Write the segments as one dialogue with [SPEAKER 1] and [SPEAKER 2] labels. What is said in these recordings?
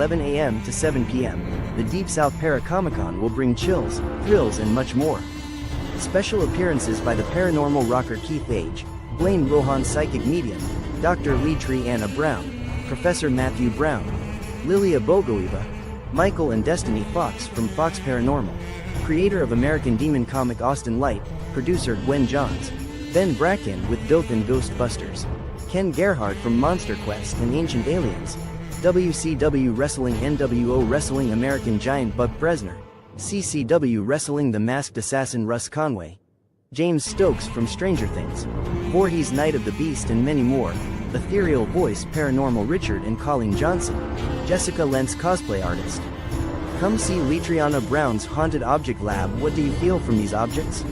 [SPEAKER 1] 11 a.m. to 7 p.m., the Deep South Para-Comic-Con will bring chills, thrills and much more. Special appearances by the paranormal rocker Keith Age, Blaine Rohan psychic medium, Dr. Lee Tree Anna Brown, Professor Matthew Brown, Lilia Bogoeva, Michael and Destiny Fox from Fox Paranormal, creator of American Demon comic Austin Light, producer Gwen Johns, Ben Bracken with Dothan Ghostbusters, Ken Gerhard from Monster Quest and Ancient Aliens, WCW Wrestling NWO Wrestling American Giant Buck Bresner, CCW Wrestling The Masked Assassin Russ Conway, James Stokes from Stranger Things, Voorhees Night of the Beast and many more, Ethereal Voice Paranormal Richard and Colleen Johnson, Jessica Lentz cosplay artist. Come see Letriana Brown's Haunted Object Lab. What do you feel from these objects?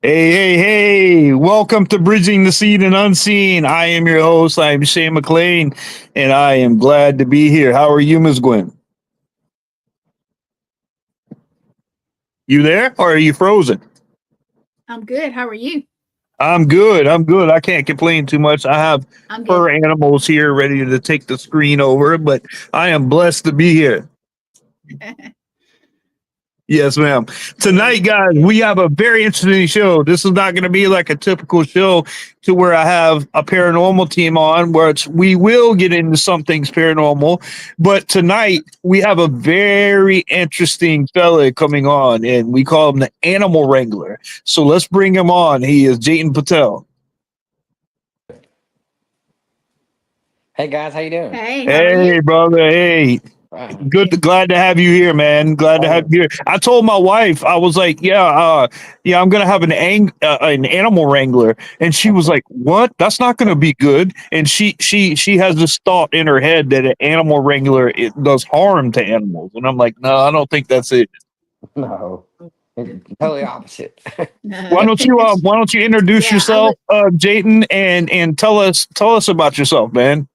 [SPEAKER 2] Hey, welcome to Bridging the Seen and Unseen. I am your host. I am Shane McLain, and I am glad to be here. How are you, Ms. Gwen? You there, or are you frozen?
[SPEAKER 3] I'm good. How are you?
[SPEAKER 2] I'm good. I can't complain too much. I have fur animals here ready to take the screen over, but I am blessed to be here. Yes, ma'am. Tonight, guys, we have a very interesting show. This is not going to be like a typical show to where I have a paranormal team on, where we will get into some things paranormal. But tonight, we have a very interesting fella coming on, and we call him the Animal Wrangler. So let's bring him on. He is Jatin Patel.
[SPEAKER 4] Hey, guys. How you doing?
[SPEAKER 2] Hey, brother. Hey. Good, glad to have you here, man. Glad to have you here. I told my wife, I was like, I'm gonna have an animal wrangler, and she was like, "What? That's not gonna be good." And she has this thought in her head that an animal wrangler does harm to animals, and I'm like, no, I don't think that's it.
[SPEAKER 4] No, it's totally opposite.
[SPEAKER 2] Why don't you introduce yourself, Jatin, and tell us about yourself, man.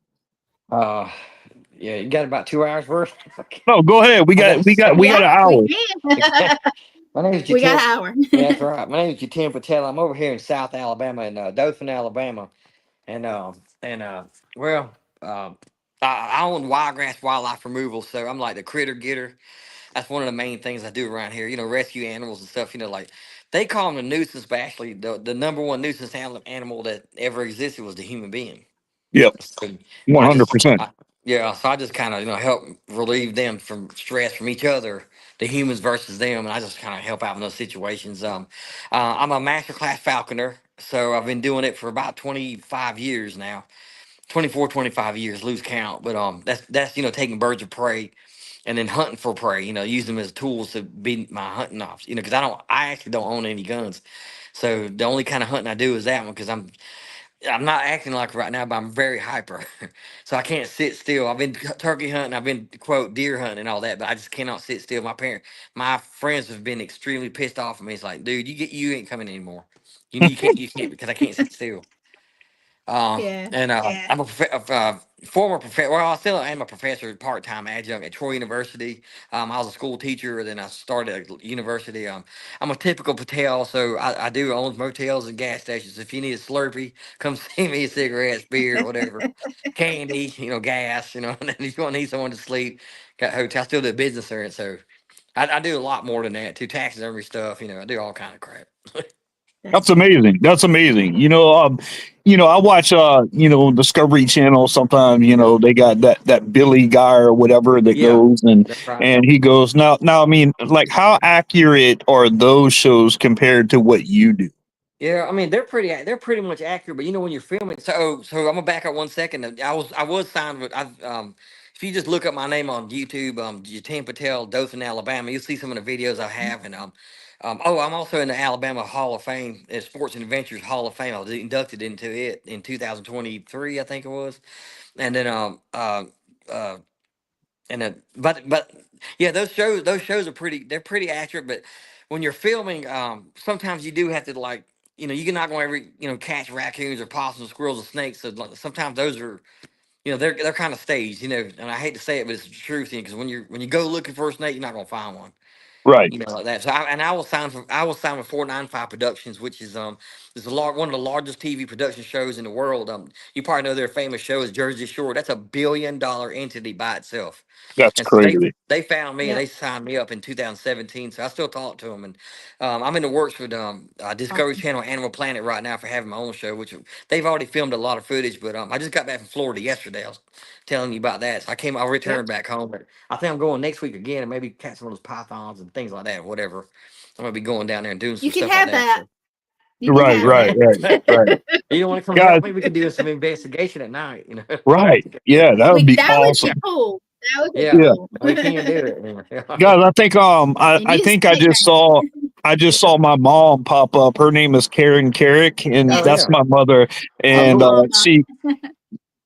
[SPEAKER 4] Yeah, you got about 2 hours worth.
[SPEAKER 2] No, go ahead. We got an hour.
[SPEAKER 4] My name is Jatin.
[SPEAKER 3] We got an hour.
[SPEAKER 4] Yeah, that's right. My name is Jatin Patel. I'm over here in South Alabama, in Dothan, Alabama, and I own Wiregrass Wildlife Removal, so I'm like the critter getter. That's one of the main things I do around here. You know, rescue animals and stuff. You know, like they call them a nuisance, but actually the number one nuisance animal that ever existed was the human being.
[SPEAKER 2] Yep, 100%.
[SPEAKER 4] Yeah, so I just kind of, help relieve them from stress from each other, the humans versus them, and I just kind of help out in those situations. I'm a master class falconer, so I've been doing it for about 25 years now, 25 years, lose count. But that's taking birds of prey and then hunting for prey, use them as tools to be my hunting ops, because I actually don't own any guns, so the only kind of hunting I do is that one because I'm not acting like right now, but I'm very hyper. So I can't sit still. I've been turkey hunting, I've been quote deer hunting and all that, but I just cannot sit still. My friends have been extremely pissed off at me. It's like, dude, you ain't coming anymore. You can't because I can't sit still.
[SPEAKER 3] Yeah.
[SPEAKER 4] And I'm a former professor. Well, I still am a professor, part time adjunct at Troy University. I was a school teacher, then I started at university. I'm a typical Patel, so I do own motels and gas stations. If you need a Slurpee, come see me. Cigarettes, beer, whatever, candy, gas. And then if you want to need someone to sleep, got hotel. I still do business there, and so I do a lot more than that too. Taxidermy stuff. I do all kind of crap.
[SPEAKER 3] That's
[SPEAKER 2] That's
[SPEAKER 3] cool.
[SPEAKER 2] amazing. That's amazing. I watch Discovery Channel sometimes,
[SPEAKER 4] Yeah,
[SPEAKER 2] they got that Billy guy or whatever that
[SPEAKER 4] yeah,
[SPEAKER 2] goes and
[SPEAKER 4] that's right.
[SPEAKER 2] and he goes now I mean, like, how accurate are those shows compared to what you do?
[SPEAKER 4] Yeah, I mean they're pretty much accurate, but when you're filming, so I'm gonna back up 1 second. I was signed with if you just look up my name on YouTube, Jatin Patel, Dothan, Alabama, you'll see some of the videos I have, and I'm also in the Alabama Hall of Fame, Sports and Adventures Hall of Fame. I was inducted into it in 2023, I think it was, and then uh but yeah, those shows are pretty accurate, but when you're filming, sometimes you do have to, like, you're not going to ever catch raccoons or possums, squirrels, or snakes. So, like, sometimes those are, they're kind of staged, and I hate to say it, but it's the truth, because when you go looking for a snake, you're not going to find one,
[SPEAKER 2] Right.
[SPEAKER 4] like that. So I was signed for 495 Productions, which is one of the largest TV production shows in the world. You probably know their famous show is Jersey Shore. That's $1 billion entity by itself.
[SPEAKER 2] That's
[SPEAKER 4] And so they
[SPEAKER 2] crazy.
[SPEAKER 4] they found me and
[SPEAKER 3] Yep.
[SPEAKER 4] they signed me up in 2017. So I still talk to them, and I'm in the works with Discovery
[SPEAKER 3] Awesome.
[SPEAKER 4] Channel, Animal Planet right now for having my own show, which they've already filmed a lot of footage. But I just got back from Florida yesterday. I was telling you about that. So I
[SPEAKER 3] Yep.
[SPEAKER 4] returned back home, but I think I'm going next week again, and maybe catch some of those pythons and things like that. Whatever. I'm gonna be going down there and doing
[SPEAKER 3] You
[SPEAKER 4] some
[SPEAKER 3] can
[SPEAKER 4] stuff like
[SPEAKER 3] have
[SPEAKER 4] that.
[SPEAKER 3] that.
[SPEAKER 4] So.
[SPEAKER 3] You can
[SPEAKER 2] Right,
[SPEAKER 3] have
[SPEAKER 2] right,
[SPEAKER 3] that.
[SPEAKER 2] right.
[SPEAKER 4] You want to come
[SPEAKER 2] Guys,
[SPEAKER 4] help me? We could do some investigation at night.
[SPEAKER 2] right. Yeah, that would be
[SPEAKER 3] That would be
[SPEAKER 2] awesome.
[SPEAKER 3] cool. That would be
[SPEAKER 4] Yeah,
[SPEAKER 2] Yeah.
[SPEAKER 3] cool.
[SPEAKER 4] we can do it.
[SPEAKER 2] Guys, I think
[SPEAKER 3] You
[SPEAKER 2] I
[SPEAKER 3] need a
[SPEAKER 2] think I
[SPEAKER 3] snake
[SPEAKER 2] just
[SPEAKER 3] man.
[SPEAKER 2] saw my mom pop up. Her name is Karen Carrick, and
[SPEAKER 4] Oh
[SPEAKER 3] Yes.
[SPEAKER 2] that's
[SPEAKER 4] yeah.
[SPEAKER 2] my mother.
[SPEAKER 4] Oh
[SPEAKER 2] And
[SPEAKER 4] cool.
[SPEAKER 3] Oklahoma.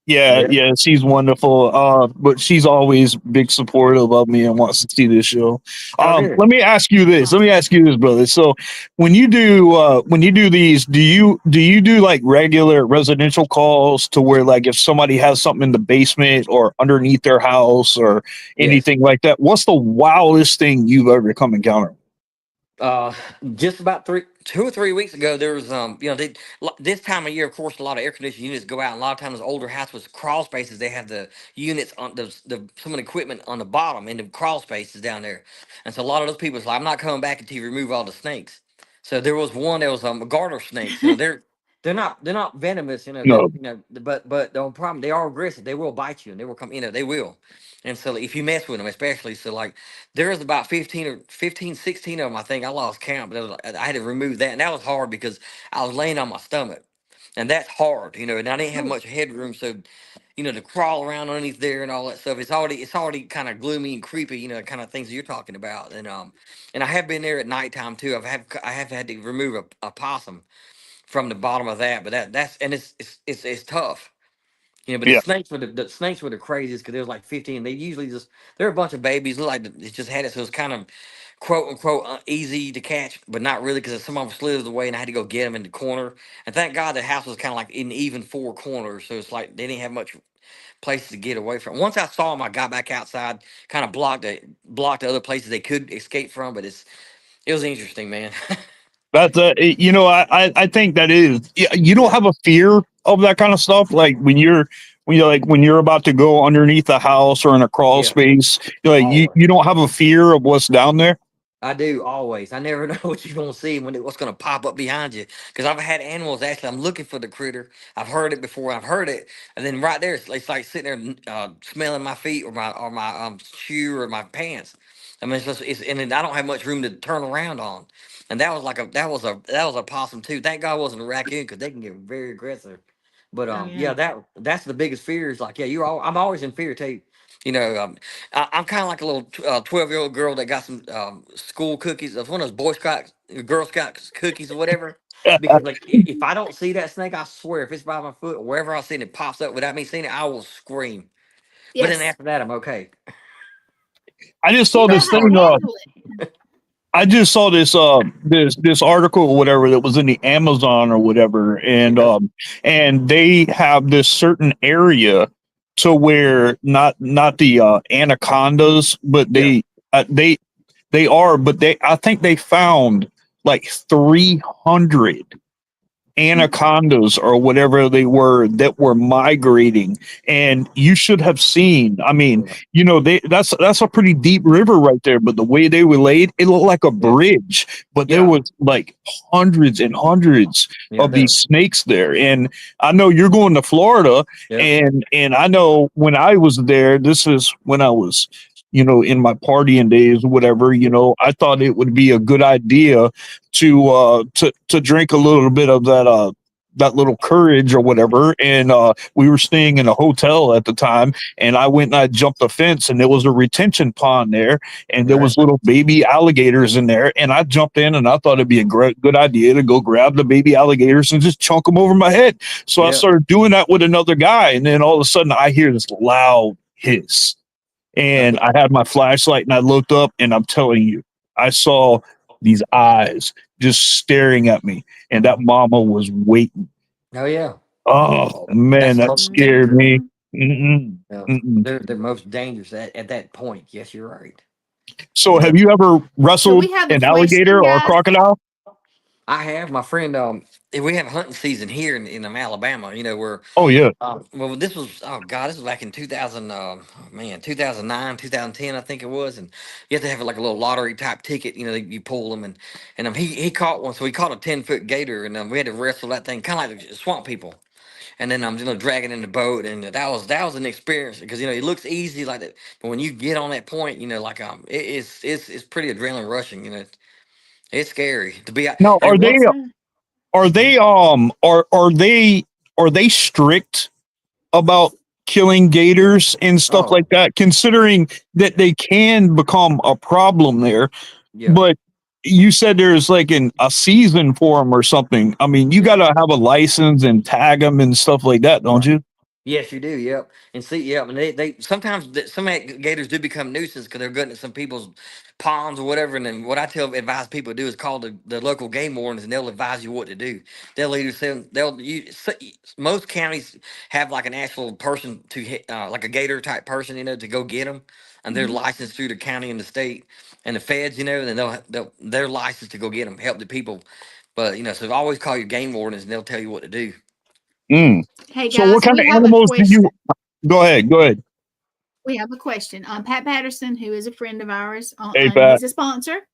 [SPEAKER 2] yeah,
[SPEAKER 4] Yeah.
[SPEAKER 2] yeah, she's wonderful. But she's always big supportive of me and wants to see this show.
[SPEAKER 4] Oh good.
[SPEAKER 2] Let me ask you this. Let me
[SPEAKER 3] Awesome.
[SPEAKER 2] ask you this, brother. So when you do these, do you do like regular residential calls to where, like, if somebody has something in the basement or underneath their house or
[SPEAKER 4] Yes.
[SPEAKER 2] anything like that? What's the wildest thing you've ever come encounter?
[SPEAKER 4] Uh, just about 2 or 3 weeks ago, there was this time of year, of course, a lot of air conditioning units go out, and a lot of times older houses with crawl spaces, they have the units on some of the equipment on the bottom in the crawl spaces down there, and so a lot of those people was like, "I'm not coming back until you remove all the snakes." So there was one that was garter snakes. They're not venomous,
[SPEAKER 2] No,
[SPEAKER 4] but the only problem, they are aggressive. They will bite you, and they will come, they will, and so if you mess with them, especially, so like. There was about 16 of them, I think. I lost count, but I had to remove that. And that was hard because I was laying on my stomach. And that's hard, and I didn't have
[SPEAKER 3] Oh,
[SPEAKER 4] much headroom. So, to crawl around underneath there and all that stuff, it's already kind of gloomy and creepy, kind of things that you're talking about. And I have been there at nighttime too. I have had to remove a possum from the bottom of that, but that's and it's tough. But the
[SPEAKER 2] yeah,
[SPEAKER 4] snakes were the snakes were the craziest because there was like 15. They usually they're a bunch of babies. Look like it just had it, so it's kind of quote unquote easy to catch, but not really because some of them slithers away, and I had to go get them in the corner. And thank God the house was kind of like in even four corners, so it's like they didn't have much places to get away from. Once I saw them, I got back outside, kind of blocked the other places they could escape from. But it was interesting, man.
[SPEAKER 2] that's I think that is. You don't
[SPEAKER 4] Yeah,
[SPEAKER 2] have a fear of that kind of stuff, like when you're about to go underneath a house or in a crawl
[SPEAKER 4] yeah,
[SPEAKER 2] space. You're like,
[SPEAKER 4] always.
[SPEAKER 2] you don't have a fear of what's down there.
[SPEAKER 4] I do always. I never know what you're gonna see what's gonna pop up behind you. Because I've had animals actually. I'm looking for the critter. I've heard it before. I've heard it, and then right there, it's like sitting there smelling my feet or my shoe or my pants. I mean, and then I don't have much room to turn around on. And that was a possum too. Thank God it wasn't a raccoon because they can get very aggressive. But
[SPEAKER 3] oh
[SPEAKER 4] yeah,
[SPEAKER 3] yeah.
[SPEAKER 4] that's the biggest fear is like, yeah, I'm always in fear too. You know, um, I'm kind of like a little 12-year-old girl that got some school cookies. Of one of those Boy Scout, Girl Scout cookies or whatever. Because like, if I don't see that snake, I swear, if it's by my foot or wherever I see it, it pops up without me seeing it, I will scream. But then
[SPEAKER 3] Yes.
[SPEAKER 4] after that, I'm okay.
[SPEAKER 2] I just
[SPEAKER 3] You
[SPEAKER 2] saw
[SPEAKER 3] know
[SPEAKER 2] this
[SPEAKER 4] That's
[SPEAKER 3] how to
[SPEAKER 2] thing.
[SPEAKER 4] hard though.
[SPEAKER 3] handle it.
[SPEAKER 2] I just saw this article or whatever that was in the Amazon or whatever,
[SPEAKER 4] Yeah.
[SPEAKER 2] and they have this certain area to where not the anacondas, but
[SPEAKER 4] Yeah.
[SPEAKER 2] they are, but they I think they found like 300 anacondas or whatever they were that were migrating, and you should have seen, I mean,
[SPEAKER 4] Yeah.
[SPEAKER 2] that's a pretty deep river right there, but the way they were laid, it looked like a
[SPEAKER 4] Yeah.
[SPEAKER 2] bridge, but there
[SPEAKER 4] Yeah.
[SPEAKER 2] was like hundreds and hundreds
[SPEAKER 4] Yeah.
[SPEAKER 2] of these snakes there. And I know you're going to Florida,
[SPEAKER 4] Yeah.
[SPEAKER 2] and I know when I was there, this is when I was, in my partying days or whatever, I thought it would be a good idea to drink a little bit of that little courage or whatever. And we were staying in a hotel at the time, and I went and I jumped the fence, and there was a retention pond there, and there
[SPEAKER 4] Right.
[SPEAKER 2] was little baby alligators in there, and I jumped in, and I thought it'd be a good idea to go grab the baby alligators and just chunk them over my head. So I
[SPEAKER 4] Yeah.
[SPEAKER 2] started doing that with another guy, and then all of a sudden I hear this loud hiss, and
[SPEAKER 4] Okay.
[SPEAKER 2] I had my flashlight and I looked up, and I'm telling you, I saw these eyes just staring at me, and that mama was waiting.
[SPEAKER 4] Oh yeah.
[SPEAKER 2] Oh man,
[SPEAKER 4] That's the
[SPEAKER 2] that
[SPEAKER 4] most
[SPEAKER 2] scared
[SPEAKER 4] dangerous.
[SPEAKER 2] me.
[SPEAKER 3] Mhm.
[SPEAKER 2] Mm-mm,
[SPEAKER 4] Yeah.
[SPEAKER 2] mm-mm.
[SPEAKER 4] They're most dangerous at that point. Yes, you're right.
[SPEAKER 2] So,
[SPEAKER 4] Yeah.
[SPEAKER 2] have you ever
[SPEAKER 3] So
[SPEAKER 2] wrestled
[SPEAKER 3] we have a
[SPEAKER 2] an
[SPEAKER 3] question,
[SPEAKER 2] alligator or a
[SPEAKER 3] guys.
[SPEAKER 2] crocodile?
[SPEAKER 4] I have my friend. We have hunting season here in Alabama. Where
[SPEAKER 2] Oh yeah.
[SPEAKER 4] well, this was this was back in 2000. Man, 2009, 2010, I think it was. And you have to have like a little lottery type ticket. You pull them, and he caught one. So he caught a 10-foot gator, and we had to wrestle that thing, kind of like the swamp people. And then I'm dragging in the boat, and that was an experience because it looks easy like that, but when you get on that point, like it's pretty adrenaline rushing. It's scary to be out.
[SPEAKER 2] Now,
[SPEAKER 4] Hey, once.
[SPEAKER 2] are they are they strict about killing gators and stuff
[SPEAKER 4] Oh
[SPEAKER 2] like that, considering that they can become a problem there?
[SPEAKER 4] yeah,
[SPEAKER 2] But you said there's like a season for them or something. I mean, you
[SPEAKER 4] yeah.
[SPEAKER 2] got to have a license and tag them and stuff like that, don't
[SPEAKER 4] Right.
[SPEAKER 2] you?
[SPEAKER 4] Yes, you do. Yep. And see, yep. And they sometimes some gators do become nuisance because they're good at some people's ponds or whatever. And then what I advise people to do is call the local game wardens, and they'll advise you what to do. They'll either send most counties have like an actual person to hit, like a gator type person, to go get them, and they're
[SPEAKER 3] Mhm.
[SPEAKER 4] licensed through the county and the state and the feds, and then they're licensed to go get them, help the people. But so always call your game wardens, and they'll tell you what to do.
[SPEAKER 2] Mm.
[SPEAKER 3] Hey
[SPEAKER 2] So, what
[SPEAKER 3] guys,
[SPEAKER 2] kind
[SPEAKER 3] we
[SPEAKER 2] of
[SPEAKER 3] have a
[SPEAKER 2] animals do you?
[SPEAKER 3] question.
[SPEAKER 2] Go ahead. Go ahead.
[SPEAKER 3] We have a question. Pat Patterson, who is a friend of ours,
[SPEAKER 2] Hey,
[SPEAKER 3] and
[SPEAKER 2] Pat.
[SPEAKER 3] he's a sponsor.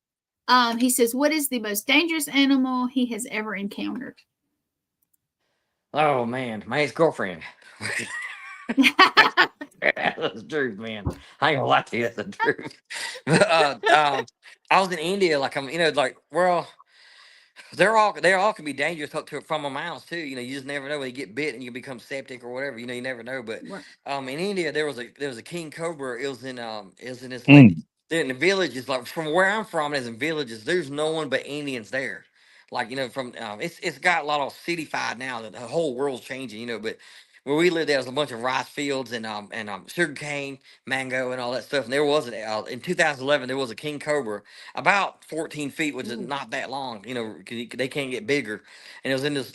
[SPEAKER 3] He says, "What is the most dangerous animal he has ever encountered?"
[SPEAKER 4] Oh man, my ex girlfriend. That's the truth, man. I ain't gonna lie to you, that's the truth. But I was in India, like well, they all can be dangerous up to from a mouse too. You just never know when you get bit and you become septic or whatever. You never know. But
[SPEAKER 3] Right.
[SPEAKER 4] in India there was a king cobra. It was in this lake.
[SPEAKER 2] Mm.
[SPEAKER 4] In the villages, like from where I'm from, is in villages. There's no one but Indians there. Like from it's got a lot of cityfied now. That the whole world's changing. But where we lived, there was a bunch of rice fields and sugar cane, mango, and all that stuff. And there was in 2011 there was a king cobra about 14 feet, which is
[SPEAKER 3] Ooh.
[SPEAKER 4] not that long, 'cause they can't get bigger. And it was in this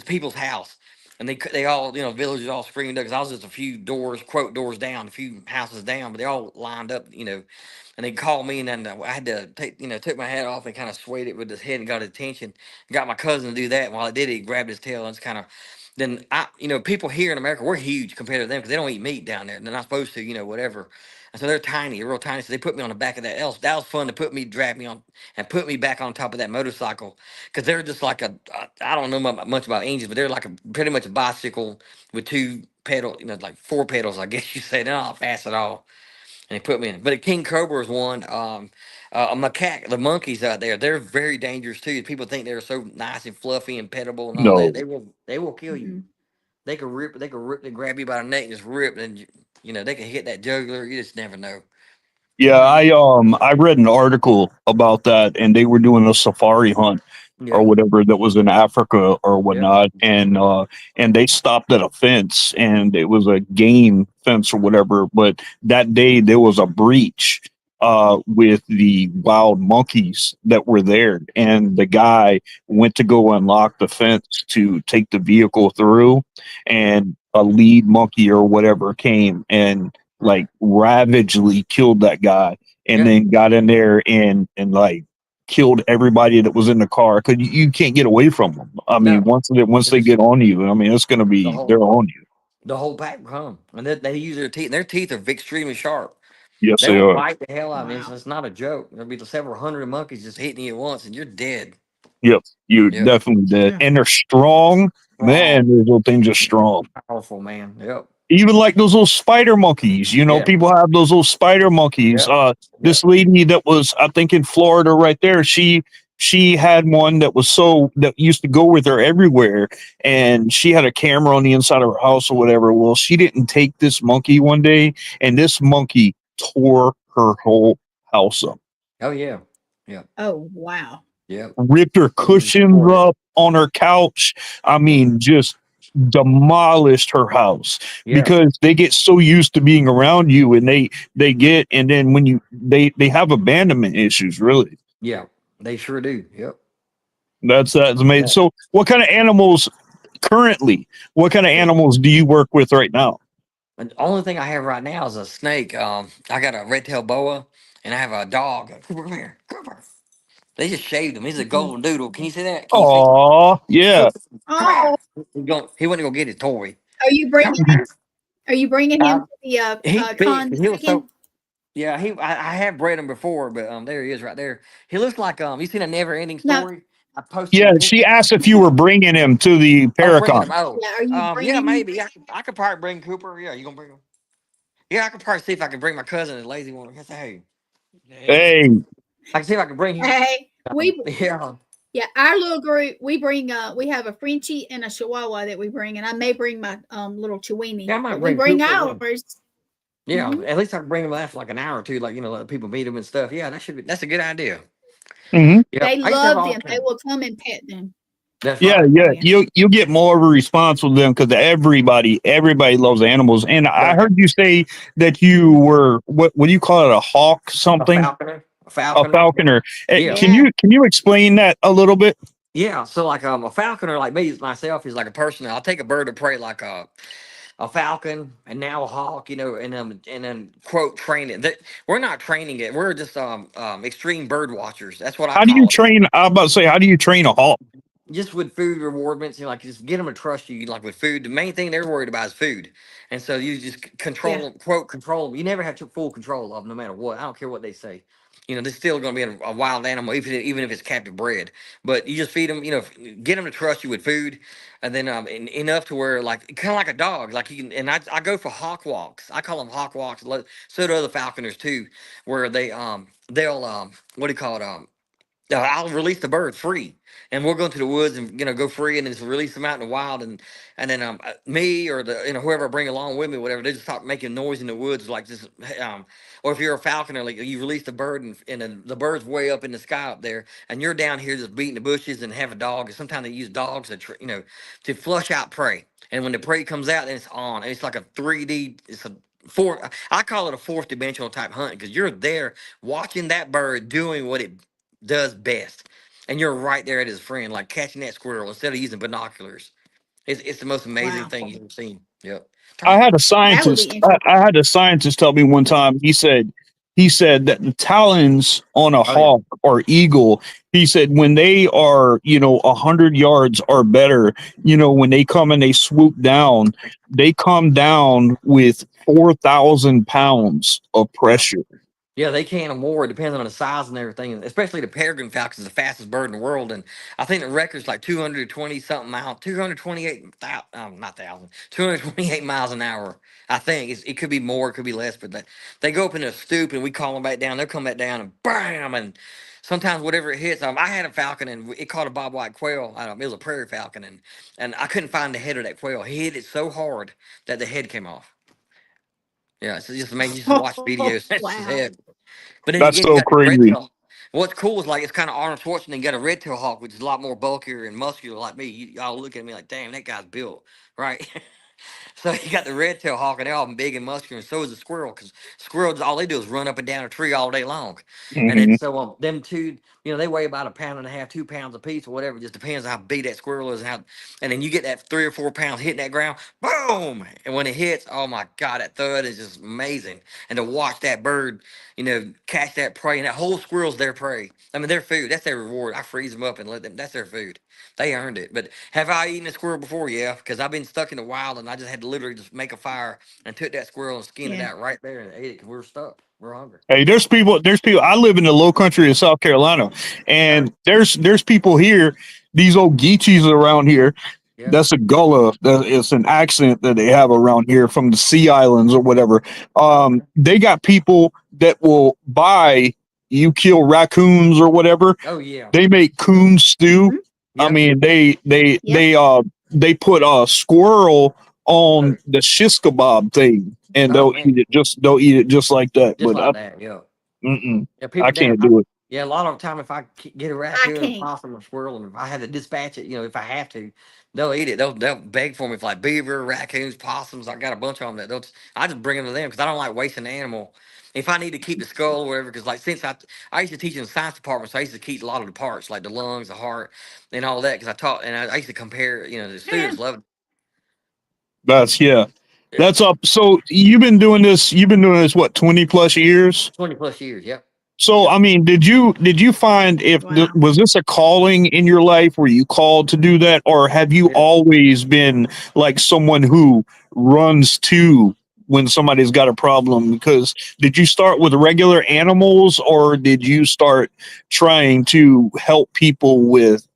[SPEAKER 4] people's house, and they all, villagers all screamed because I was just a few doors, quote doors down, a few houses down, but they all lined up, and they called me, and then I had to took my hat off and kind of swayed it with his head and got his attention. Got my cousin to do that. And while I did it, he grabbed his tail and it's kind of. Then people here in America, we're huge compared to them because they don't eat meat down there. They're not supposed to, whatever. And so they're tiny, real tiny. So they put me on the back of that was fun to drag me on, and put me back on top of that motorcycle because they're just like I don't know much about engines, but they're like pretty much a bicycle with two pedal, like four pedals, I guess you say. They're not fast at all. And they put me in. But a king cobra is one. A macaque, the monkeys out there, they're very dangerous too. People think they're so nice and fluffy and pettable and all that.
[SPEAKER 2] No.
[SPEAKER 4] They will kill you.
[SPEAKER 3] Mm-mm.
[SPEAKER 4] They grab you by the neck and just rip, and they can hit that jugular. You just never know.
[SPEAKER 2] Yeah, I read an article about that, and they were doing a safari hunt or
[SPEAKER 4] Yeah.
[SPEAKER 2] whatever that was in Africa or
[SPEAKER 4] Yeah.
[SPEAKER 2] whatnot, and they stopped at a fence, and it was a game fence or whatever. But that day there was a breach, with the wild monkeys that were there, and the guy went to go unlock the fence to take the vehicle through, and a lead monkey or whatever came and like ravagely killed that guy, and
[SPEAKER 4] Yeah.
[SPEAKER 2] then got in there and like killed everybody that was in the car because you can't get away from them. I mean,
[SPEAKER 4] No.
[SPEAKER 2] once they
[SPEAKER 4] It's
[SPEAKER 2] get on you, I mean, it's going to
[SPEAKER 4] the
[SPEAKER 2] be they're
[SPEAKER 4] whole
[SPEAKER 2] on you.
[SPEAKER 4] the whole pack come, and they use their teeth. Their teeth are extremely sharp.
[SPEAKER 2] Yes,
[SPEAKER 4] They
[SPEAKER 2] they
[SPEAKER 4] will
[SPEAKER 2] are.
[SPEAKER 4] bite the hell out of me.
[SPEAKER 3] Wow.
[SPEAKER 4] It's not a joke. There'll be several hundred monkeys just hitting you at once, and you're dead.
[SPEAKER 2] Yep, you
[SPEAKER 4] Yep.
[SPEAKER 2] definitely did,
[SPEAKER 3] Yeah.
[SPEAKER 2] and they're strong.
[SPEAKER 4] Strong,
[SPEAKER 2] Man, those little things are strong.
[SPEAKER 4] powerful man. Yep.
[SPEAKER 2] Even like those little spider monkeys,
[SPEAKER 4] Yeah.
[SPEAKER 2] people have those little spider monkeys.
[SPEAKER 4] Yep.
[SPEAKER 2] This
[SPEAKER 4] Yep.
[SPEAKER 2] lady that was, I think, in Florida right there, she had one that was that used to go with her everywhere, and she had a camera on the inside of her house or whatever. Well, she didn't take this monkey one day, and this monkey tore her whole house up,
[SPEAKER 4] Oh yeah. Yep.
[SPEAKER 3] Oh, wow.
[SPEAKER 4] Yep.
[SPEAKER 2] ripped her
[SPEAKER 4] They use it
[SPEAKER 2] cushions
[SPEAKER 4] for it.
[SPEAKER 2] up on her couch. I
[SPEAKER 4] Yeah.
[SPEAKER 2] mean, just demolished her house
[SPEAKER 4] Yeah.
[SPEAKER 2] because they get so used to being around you, and they get, and then when they have abandonment issues, really.
[SPEAKER 4] Yeah. They sure do. Yep.
[SPEAKER 2] That's amazing.
[SPEAKER 4] Yeah.
[SPEAKER 2] So what kind of animals currently, what kind of animals do you work with right now?
[SPEAKER 4] And the only thing I have right now is a snake. I got a red-tailed boa, and I have a dog. Cooper, come here. Cooper. They just shaved him. He's a
[SPEAKER 3] Mhm.
[SPEAKER 4] golden doodle. Can you see that? Can you see?
[SPEAKER 2] Oh yeah.
[SPEAKER 4] Cooper, come
[SPEAKER 3] Oh,
[SPEAKER 4] here. He went to go get his toy.
[SPEAKER 3] are you
[SPEAKER 4] Come
[SPEAKER 3] bringing
[SPEAKER 4] here.
[SPEAKER 3] are you bringing him
[SPEAKER 4] Uh,
[SPEAKER 3] to the
[SPEAKER 4] he's big.
[SPEAKER 3] con
[SPEAKER 4] He was so
[SPEAKER 3] again?
[SPEAKER 4] yeah. I have bred him before, but there he is right there. He looks like you seen a never ending
[SPEAKER 3] No.
[SPEAKER 4] story? I posted
[SPEAKER 2] Yeah,
[SPEAKER 4] a
[SPEAKER 2] she
[SPEAKER 4] picture.
[SPEAKER 2] asked if you were bringing him to the
[SPEAKER 4] Oh, bringing him.
[SPEAKER 2] Paracon.
[SPEAKER 4] Oh,
[SPEAKER 3] Yeah, are you
[SPEAKER 4] yeah,
[SPEAKER 3] bringing him?
[SPEAKER 4] maybe I could probably bring Cooper. Yeah, you gonna bring him? Yeah, I could probably see if I can bring my cousin, the lazy one. I say, hey,
[SPEAKER 2] Hey,
[SPEAKER 4] I can see if I can bring him.
[SPEAKER 3] Hey, we
[SPEAKER 4] Yeah,
[SPEAKER 3] yeah, our little group we bring we have a Frenchie and a Chihuahua that we bring, and I may bring my little
[SPEAKER 4] yeah,
[SPEAKER 3] Chiweenie,
[SPEAKER 4] I might
[SPEAKER 3] but we
[SPEAKER 4] bring
[SPEAKER 3] bring
[SPEAKER 4] Cooper. Yeah.
[SPEAKER 3] ours.
[SPEAKER 4] Yeah,
[SPEAKER 3] Hmm.
[SPEAKER 4] at least I can bring him last for like an hour or two, like let people meet him and stuff. Yeah, that's a good idea.
[SPEAKER 2] mhm.
[SPEAKER 4] Yeah,
[SPEAKER 3] They
[SPEAKER 4] I used to have
[SPEAKER 3] love
[SPEAKER 4] all
[SPEAKER 3] them.
[SPEAKER 4] the
[SPEAKER 3] They
[SPEAKER 4] time.
[SPEAKER 3] will come and pet them.
[SPEAKER 4] That's
[SPEAKER 2] Yeah,
[SPEAKER 4] right.
[SPEAKER 2] yeah.
[SPEAKER 3] Yeah.
[SPEAKER 2] You get more of a response with them because everybody loves animals. And I
[SPEAKER 4] Yeah, yeah.
[SPEAKER 2] heard you say that you were what do you call it, a hawk
[SPEAKER 4] A
[SPEAKER 2] something,
[SPEAKER 4] falconer, a
[SPEAKER 2] a
[SPEAKER 4] falconer.
[SPEAKER 2] falconer.
[SPEAKER 4] Yeah,
[SPEAKER 2] Can
[SPEAKER 3] Yeah.
[SPEAKER 2] you explain that a little bit?
[SPEAKER 4] yeah. So like a falconer, like me myself, is like a person. I'll take a bird of prey, like a falcon and now a hawk, and then quote train it. We're not training it. We're just extreme bird watchers. That's what I
[SPEAKER 2] How do you
[SPEAKER 4] call it.
[SPEAKER 2] train? I'm about to say, how do you train a hawk?
[SPEAKER 4] Just with food rewardments, like just get them to trust you, like with food. The main thing they're worried about is food, and so you just control
[SPEAKER 3] Yeah.
[SPEAKER 4] them, quote control them. You never have full control of them, no matter what. I don't care what they say. They're still going to be a wild animal, even if it's captive bred. But you just feed them, get them to trust you with food, and then enough to where like kind of like a dog, like you can. And I go for hawk walks. I call them hawk walks. So do other falconers too, where they'll what do you call it I'll release the bird free, and we'll go into the woods and go free, and then just release them out in the wild, and then me or the whoever I bring along with me, whatever, they just start making noise in the woods like this, or if you're a falconer, like you release the bird and then the bird's way up in the sky up there, and you're down here just beating the bushes and have a dog. And sometimes they use dogs to flush out prey, and when the prey comes out, then it's on, and it's like a 3D. It's a four. I call it a fourth dimensional type hunt because you're there watching that bird doing what it does best. And you're right there at his friend, like catching that squirrel instead of using binoculars. It's the most amazing
[SPEAKER 3] Wow.
[SPEAKER 4] thing you've ever seen. Yep. Turn
[SPEAKER 2] I
[SPEAKER 4] around.
[SPEAKER 2] had a
[SPEAKER 3] That would be
[SPEAKER 2] scientist.
[SPEAKER 3] interesting.
[SPEAKER 2] I had a scientist tell me one time. He said that the talons on a
[SPEAKER 4] Oh yeah.
[SPEAKER 2] hawk or eagle. He said when they are 100 yards or better. When they come and they swoop down, they come down with 4,000 pounds of
[SPEAKER 4] Yeah.
[SPEAKER 2] pressure.
[SPEAKER 4] Yeah, they can and more. It depends on the size and everything. And especially the peregrine falcon is the fastest bird in the world. And I think the record's like 220 something miles, 228, not thousand, 228 miles an hour. I think it could be more, it could be less, but they go up in a stoop and we call them back down. They'll come back down and bam. And sometimes whatever it hits, I had a falcon and it caught a bobwhite quail. It was a prairie falcon. And I couldn't find the head of that quail. He hit it so hard that the head came off. Yeah, it's just amazing. You just watch videos. That's his
[SPEAKER 3] Wow.
[SPEAKER 4] head. But then
[SPEAKER 2] That's
[SPEAKER 4] again, you
[SPEAKER 2] so
[SPEAKER 4] got the red
[SPEAKER 2] crazy.
[SPEAKER 4] tail. What's cool is like it's kind of Arnold Schwarzenegger. You got a red tail hawk, which is a lot more bulkier and muscular like me. Y'all look at me like, damn, that guy's built, right? So you got the red tail hawk, and they're all big and muscular, and so is the squirrel, because squirrels, all they do is run up and down a tree all day long. And then
[SPEAKER 2] Hmm.
[SPEAKER 4] so them two, they weigh about a pound and a half, 2 pounds a piece or whatever. It just depends on how big that squirrel is, and how. And then you get that 3 or 4 pounds hitting that ground, boom! And when it hits, oh my God, that thud is just amazing. And to watch that bird, catch that prey, and that whole squirrel's their prey. I mean, their food. That's their reward. I freeze them up and let them. That's their food. They earned it. But have I eaten a squirrel before? Yeah, because I've been stuck in the wild, and I just had to literally just make a fire and took that squirrel and skinned it
[SPEAKER 3] Yeah.
[SPEAKER 4] out right there and ate it because we were stuck. We're hungry.
[SPEAKER 2] Hey, there's people. There's people. I live in the Low Country of South Carolina,
[SPEAKER 4] Okay.
[SPEAKER 2] and there's people here. These old Geechees around here.
[SPEAKER 4] Yeah.
[SPEAKER 2] That's a Gullah. It's an accent that they have around here from the Sea Islands or whatever.
[SPEAKER 4] Okay.
[SPEAKER 2] They got people that will buy. You kill raccoons or whatever.
[SPEAKER 4] Oh yeah.
[SPEAKER 2] They make coon stew.
[SPEAKER 3] Mhm.
[SPEAKER 2] I
[SPEAKER 4] Yep.
[SPEAKER 2] mean,
[SPEAKER 3] Yep.
[SPEAKER 2] they put a squirrel
[SPEAKER 4] Oh,
[SPEAKER 2] on the shish kebab thing, and
[SPEAKER 4] oh man.
[SPEAKER 2] they'll eat it just like that.
[SPEAKER 4] Just
[SPEAKER 2] But
[SPEAKER 4] like that. Yeah.
[SPEAKER 2] mm-mm,
[SPEAKER 4] Yeah,
[SPEAKER 2] I
[SPEAKER 4] people down.
[SPEAKER 2] can't do it.
[SPEAKER 4] Yeah, a lot of the time, if I get a
[SPEAKER 3] I
[SPEAKER 4] raccoon, a
[SPEAKER 3] can't.
[SPEAKER 4] possum, or squirrel, and if I have to dispatch it, if I have to, they'll eat it. They'll beg for me for like beaver, raccoons, possums. I got a bunch of them that they'll. I just bring them to them because I don't like wasting the animal. If I need to keep the skull or whatever, because like since I used to teach in the science department, so I used to keep a lot of the parts like the lungs, the heart, and all that because I taught and I used to compare. The
[SPEAKER 3] Yeah.
[SPEAKER 4] students love
[SPEAKER 2] That's yeah.
[SPEAKER 4] it.
[SPEAKER 2] That's up. So you've been doing this. You've been doing this what 20 plus years.
[SPEAKER 4] 20 plus years. Yep.
[SPEAKER 2] So
[SPEAKER 4] Yep.
[SPEAKER 2] I mean, did you find
[SPEAKER 3] Wow.
[SPEAKER 2] was this a calling in your life? Were you called to do that, or have you
[SPEAKER 4] Yeah.
[SPEAKER 2] always been like someone who runs to when somebody's got a problem? Because did you start with regular animals, or did you start trying to help people with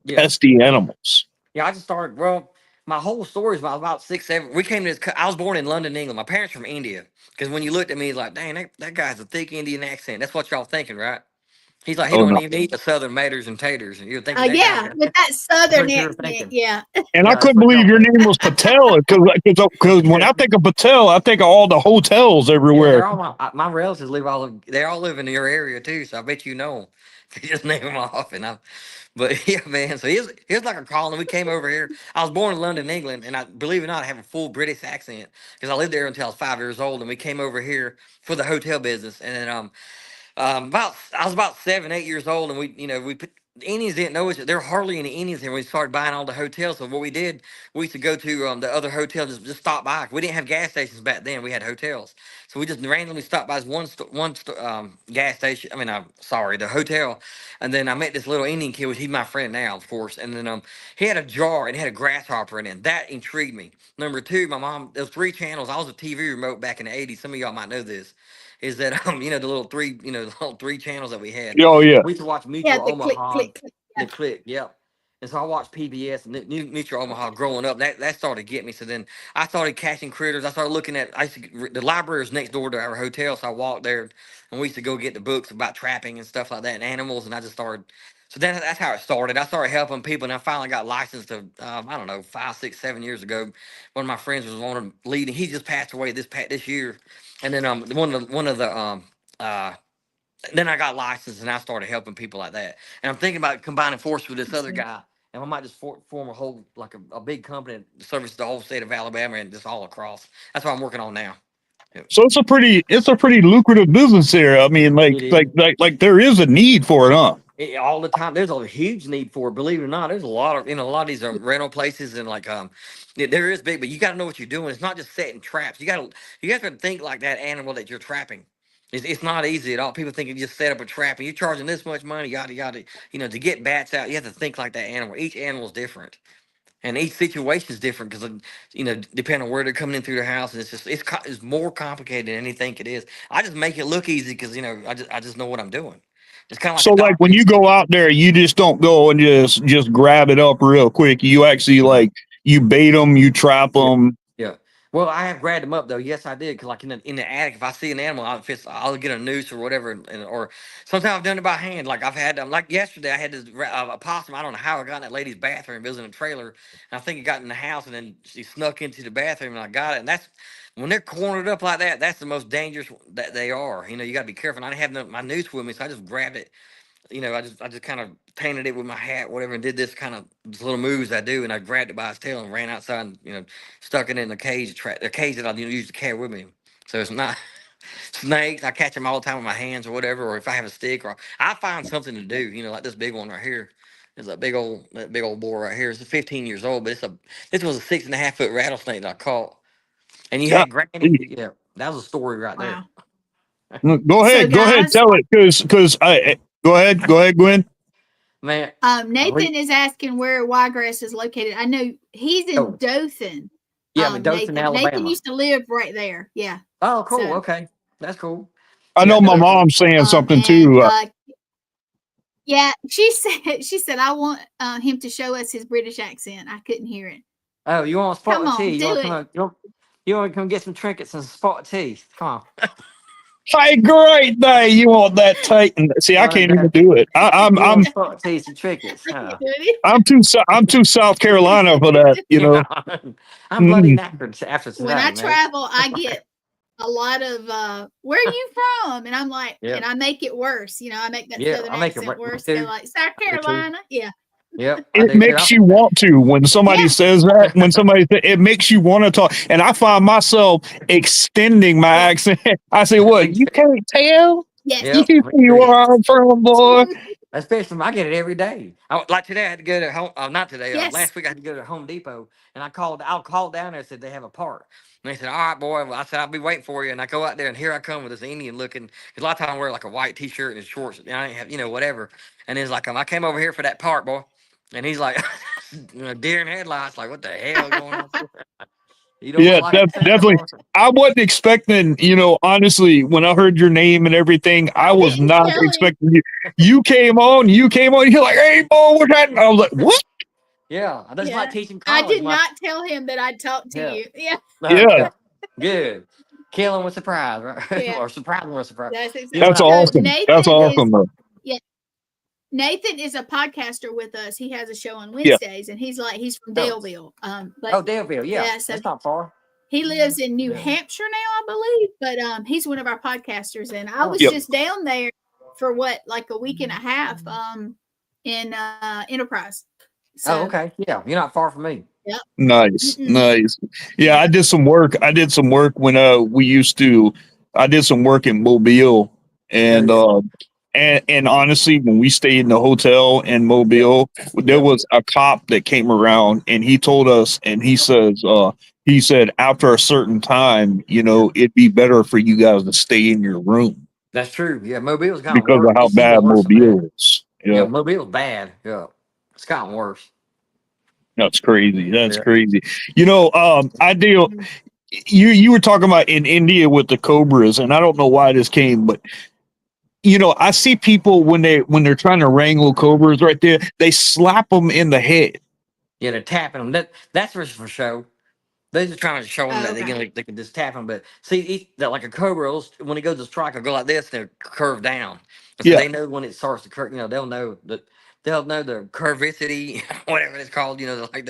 [SPEAKER 4] Yeah.
[SPEAKER 2] pesky animals?
[SPEAKER 4] Yeah, I just started. Well, my whole story is about 6, 7. We came to this. I was born in London, England. My parents from India. Because when you looked at me, it's like, dang, that guy's a thick Indian accent. That's what y'all thinking, right? He's like, he
[SPEAKER 2] Oh
[SPEAKER 4] don't
[SPEAKER 2] no.
[SPEAKER 4] even eat the southern maters and taters. And you're thinking that guy's
[SPEAKER 3] Yeah,
[SPEAKER 4] got.
[SPEAKER 3] with that
[SPEAKER 4] That's
[SPEAKER 3] southern
[SPEAKER 4] what you're
[SPEAKER 3] accent.
[SPEAKER 4] thinking.
[SPEAKER 3] Yeah.
[SPEAKER 2] And I
[SPEAKER 4] Yeah, that's
[SPEAKER 2] couldn't
[SPEAKER 4] what
[SPEAKER 2] believe
[SPEAKER 4] y'all
[SPEAKER 2] your
[SPEAKER 4] think.
[SPEAKER 2] name was Patel because when I think of Patel, I think of all the hotels
[SPEAKER 4] Yeah,
[SPEAKER 2] everywhere.
[SPEAKER 4] they're all my relatives live they all live in your area too. So I bet you know 'em. If you just name them off, but yeah, man. So here's like a call, and we came over here. I was born in London, England, and I believe it or not, I have a full British accent because I lived there until I was 5 years old, and we came over here for the hotel business, and then about I was about 7, 8 years old, and we put the Indians didn't know us. There were hardly any Indians here. We started buying all the hotels. So what we did, we used to go to the other hotels, just stop by. We didn't have gas stations back then. We had hotels, so we just randomly stopped by this gas station. I mean, I'm sorry, the hotel, and then I met this little Indian kid. He's my friend now, of course. And then he had a jar and it had a grasshopper in it. That intrigued me. Number two, my mom. There was 3 channels. I was a TV remote back in the '80s. Some of y'all might know this is that the little three the little 3 channels that we had.
[SPEAKER 2] Oh yeah.
[SPEAKER 4] We used to watch
[SPEAKER 3] Yeah,
[SPEAKER 4] Mutual
[SPEAKER 3] the click,
[SPEAKER 4] Omaha,
[SPEAKER 3] click, click.
[SPEAKER 4] the
[SPEAKER 3] Yeah.
[SPEAKER 4] Click, yep. And so I watched PBS and Mutual Omaha growing up. That started getting me. So then I started catching critters. I started looking at. I used to, the library was next door to our hotel, so I walked there, and we used to go get the books about trapping and stuff like that and animals. And I just started. So then that's how it started. I started helping people, and I finally got licensed to I don't know 5, 6, 7 years ago. One of my friends was one of them leading. He just passed away this year, and then one of the uh, then I got licensed and I started helping people like that. And I'm thinking about combining forces with this
[SPEAKER 3] That's
[SPEAKER 4] other
[SPEAKER 3] good.
[SPEAKER 4] guy, and I might just form a whole like a big company that services the whole state of Alabama and just all across. That's what I'm working on now. Yeah.
[SPEAKER 2] So it's a pretty lucrative business there. I mean,
[SPEAKER 4] It is.
[SPEAKER 2] like there is a need for it, huh?
[SPEAKER 4] All the time. There's a huge need for it. Believe it or not, there's a lot of a lot of these rental places and like there is big, but you got to know what you're doing. It's not just setting traps. You have to think like that animal that you're trapping. It's not easy at all. People think you just set up a trap and you're charging this much money, yada yada. To get bats out, you have to think like that animal. Each animal is different. And each situation is different because, depending on where they're coming in through the house, and it's more complicated than anything think it is. I just make it look easy because I just know what I'm doing. It's kind of like
[SPEAKER 2] So
[SPEAKER 4] a
[SPEAKER 2] like when
[SPEAKER 4] doctor.
[SPEAKER 2] you go out there, you just don't go and just grab it up real quick. You actually
[SPEAKER 4] Mhm.
[SPEAKER 2] like you bait them, you trap
[SPEAKER 4] Yeah,
[SPEAKER 2] them.
[SPEAKER 4] yeah. Well, I have grabbed them up though. Yes, I did. Cause like in the attic, if I see an animal, I'll get a noose or whatever, or sometimes I've done it by hand. Like I've had like yesterday, I had this a possum. I don't know how I got in that lady's bathroom. It was in a trailer, and I think it got in the house, and then she snuck into the bathroom, and I got it. And that's when they're cornered up like that. That's the most dangerous that they are. You got to be careful. And I didn't have my noose with me, so I just grabbed it. I just kind of painted it with my hat, whatever, and did this kind of these little moves I do, and I grabbed it by its tail and ran outside and stuck it in the cage the cage that I use to carry with me. So it's not snakes. I catch them all the time with my hands or whatever, or if I have a stick, or I find something to do. Like this big one right here. There's that big old boar right here. It's 15 years old, but this was a 6.5 foot rattlesnake that I caught. And you
[SPEAKER 2] God,
[SPEAKER 4] had Granny. Yeah, that was a story right there.
[SPEAKER 3] Wow.
[SPEAKER 2] go
[SPEAKER 3] So
[SPEAKER 2] ahead,
[SPEAKER 3] guys,
[SPEAKER 2] tell it, because go ahead, Gwen.
[SPEAKER 4] Man,
[SPEAKER 3] Nathan is asking where Wiregrass is located. I know he's in Dothan.
[SPEAKER 4] Yeah, I'm in Dothan,
[SPEAKER 3] Nathan.
[SPEAKER 4] Alabama.
[SPEAKER 3] Nathan used to live right there. Yeah.
[SPEAKER 4] Oh, cool.
[SPEAKER 3] So,
[SPEAKER 4] okay, that's cool.
[SPEAKER 2] I know my mom's saying something too.
[SPEAKER 3] Yeah, she said I want him to show us his British accent. I couldn't hear it.
[SPEAKER 4] Oh, you want spotted tea? You want to come get some trinkets and spotted tea? Come on.
[SPEAKER 2] Hey, great day! You want that Titan? See, I can't even do it. I'm
[SPEAKER 4] spotted tea, some trinkets. Huh?
[SPEAKER 2] I'm too South Carolina for that.
[SPEAKER 4] I'm bloody knackered after today.
[SPEAKER 3] When I travel, I get a lot of where are you from? And I'm like, and I make it worse. I make that southern accent worse. They're like, South Carolina. Yeah.
[SPEAKER 4] Yep.
[SPEAKER 2] It makes you want to when somebody says that. When somebody it makes you want to talk, and I find myself extending my accent. I say, "What? You can't tell?
[SPEAKER 3] Yes.
[SPEAKER 2] You see where I'm from, boy."
[SPEAKER 4] Especially, I get it every day. Like today, I had to go to home. Not today. Last week, I had to go to Home Depot, and I called down there and said they have a part. And they said, "All right, boy." Well, I said, "I'll be waiting for you." And I go out there, and here I come with this Indian looking. Because a lot of times I wear like a white T-shirt and shorts, and I ain't have whatever. And it's like, I came over here for that part, boy. And he's like, deer in headlights. Like, what the hell going on? You don't like
[SPEAKER 2] definitely. I wasn't expecting, honestly, when I heard your name and everything, I was not expecting you. You came on, you're like, "Hey, boy, what's happening?" I was like, "What?"
[SPEAKER 4] Yeah, I just like teaching college.
[SPEAKER 3] I did not tell him that I'd talk to you. Yeah.
[SPEAKER 2] Yeah.
[SPEAKER 4] Good. Kill him with surprise, right?
[SPEAKER 3] Yeah.
[SPEAKER 4] Or surprise him with surprise.
[SPEAKER 2] That's awesome. That's awesome.
[SPEAKER 3] Nathan is a podcaster with us. He has a show on Wednesdays, and he's from Daleville.
[SPEAKER 4] Daleville, yeah. So that's not far.
[SPEAKER 3] He lives in New Hampshire now, I believe, but he's one of our podcasters, and I was just down there for like a week and a half in Enterprise. So,
[SPEAKER 4] okay. Yeah, you're not far from me.
[SPEAKER 3] Yep.
[SPEAKER 2] Nice. Yeah, I did some work. When I did some work in Mobile, and and honestly, when we stayed in the hotel in Mobile, there was a cop that came around, and he told us, and he said after a certain time, it'd be better for you guys to stay in your room.
[SPEAKER 4] That's true. Yeah, Mobile's kind of
[SPEAKER 2] because of how bad Mobile is.
[SPEAKER 4] Yeah, Mobile's bad. Yeah, it's gotten worse.
[SPEAKER 2] That's crazy. That's crazy. I deal. You were talking about in India with the cobras, and I don't know why this came, but I see people when they're trying to wrangle cobras right there, they slap them in the head.
[SPEAKER 4] Yeah, they're tapping them. That's for show. They're just trying to show them that they can just tap them. But see, that like a cobra, when it goes to strike, it'll go like this, and they'll curve down. So they know when it starts to curve. They'll know the curvicity, whatever it's called. Like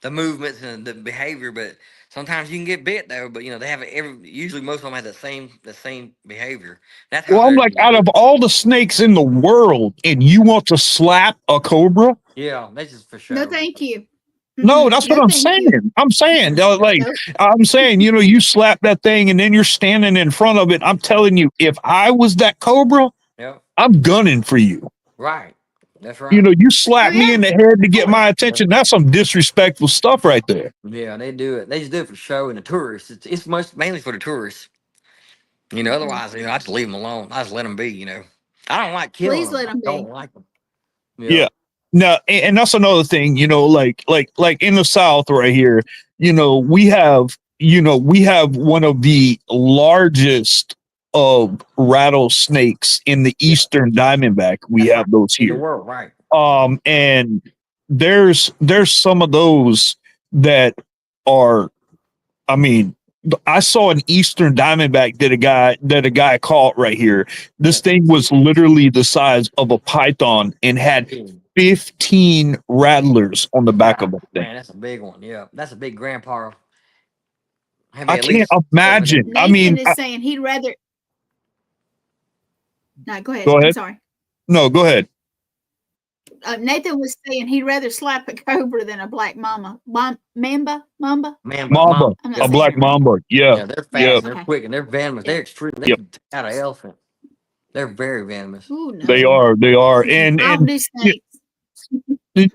[SPEAKER 4] the movements and the behavior. But sometimes you can get bit though. But they have usually most of them have the same behavior. That's how.
[SPEAKER 2] Well, I'm like, out of all the snakes in the world, and you want to slap a cobra?
[SPEAKER 4] Yeah, that's just for sure.
[SPEAKER 3] No, thank you.
[SPEAKER 2] No, that's what I'm saying. I'm saying, you slap that thing and then you're standing in front of it. I'm telling you, if I was that cobra, I'm gunning for you.
[SPEAKER 4] Right. That's right.
[SPEAKER 2] You slap me in the head to get my attention. That's some disrespectful stuff right there.
[SPEAKER 4] Yeah, they do it. They just do it for show and the tourists. It's mainly for the tourists. Otherwise, I just leave them alone. I just let them be. I don't like killing them.
[SPEAKER 3] Let them be.
[SPEAKER 4] I don't like them.
[SPEAKER 2] Yeah. No, and that's another thing, like in the South right here, we have one of the largest of rattlesnakes in the Eastern Diamondback. We have those here.
[SPEAKER 4] In the world, right.
[SPEAKER 2] And there's some of those that are, I saw an Eastern Diamondback that a guy caught right here. This thing was literally the size of a python and had 15 rattlers on the back of it.
[SPEAKER 4] Man, that's a big one. Yeah, that's a big grandpa.
[SPEAKER 2] I can't imagine.
[SPEAKER 3] Nathan is saying he'd rather. No, go ahead. I'm sorry.
[SPEAKER 2] No, go ahead.
[SPEAKER 3] Nathan was saying he'd rather slap a cobra than a black mamba.
[SPEAKER 4] Mamba,
[SPEAKER 2] Mamba,
[SPEAKER 3] I'm not
[SPEAKER 2] a
[SPEAKER 3] saying
[SPEAKER 2] black
[SPEAKER 3] it wrong.
[SPEAKER 2] mamba. Yeah,
[SPEAKER 4] yeah, they're
[SPEAKER 2] yeah,
[SPEAKER 4] fast and they're
[SPEAKER 3] Okay.
[SPEAKER 4] quick and they're venomous.
[SPEAKER 3] Yeah.
[SPEAKER 4] They're extreme. They
[SPEAKER 2] yep.
[SPEAKER 4] can take out an elephant. They're very venomous.
[SPEAKER 3] Ooh,
[SPEAKER 2] They
[SPEAKER 3] no.
[SPEAKER 2] are, they are,
[SPEAKER 3] I don't do snakes.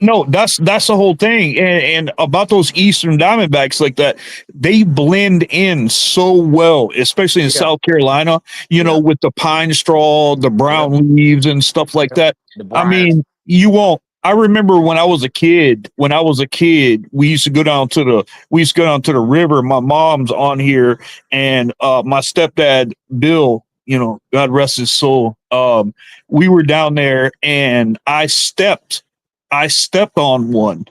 [SPEAKER 2] no, that's the whole thing, and about those Eastern Diamondbacks like that, they blend in so well, especially in
[SPEAKER 4] Yeah,
[SPEAKER 2] South Carolina.
[SPEAKER 4] yeah,
[SPEAKER 2] With the pine straw, the
[SPEAKER 4] yeah,
[SPEAKER 2] brown leaves, and stuff like
[SPEAKER 4] yeah.
[SPEAKER 2] that.
[SPEAKER 4] The
[SPEAKER 2] I
[SPEAKER 4] briars.
[SPEAKER 2] mean, you won't. I remember when I was a kid. When I was a kid, we used to go down to the river. My mom's on here, and my stepdad Bill. God rest his soul. We were down there, and I stepped on one,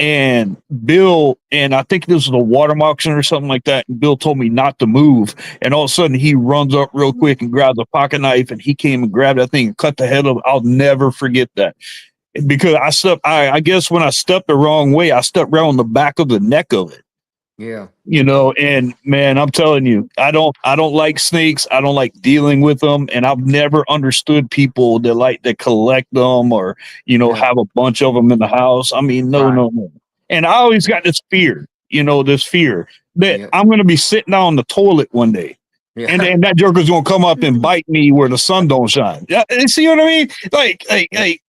[SPEAKER 2] and Bill, and I think this was a water moccasin or something like that. And Bill told me not to move, and all of a sudden he runs up real quick and grabs a pocket knife, and he came and grabbed that thing and cut the head of it. I'll never forget that, because I guess when I stepped the wrong way, I stepped right on the back of the neck of it.
[SPEAKER 4] Yeah,
[SPEAKER 2] And man, I'm telling you, I don't like snakes. I don't like dealing with them, and I've never understood people that like to collect them, or
[SPEAKER 4] yeah,
[SPEAKER 2] have a bunch of them in the house. I mean, no,
[SPEAKER 4] right.
[SPEAKER 2] no, no. And I always got this fear that
[SPEAKER 4] Yeah,
[SPEAKER 2] I'm going to be sitting down on the toilet one day, and
[SPEAKER 4] yeah,
[SPEAKER 2] then that joker's going to come up and bite me where the sun don't shine. Yeah, you see what I mean?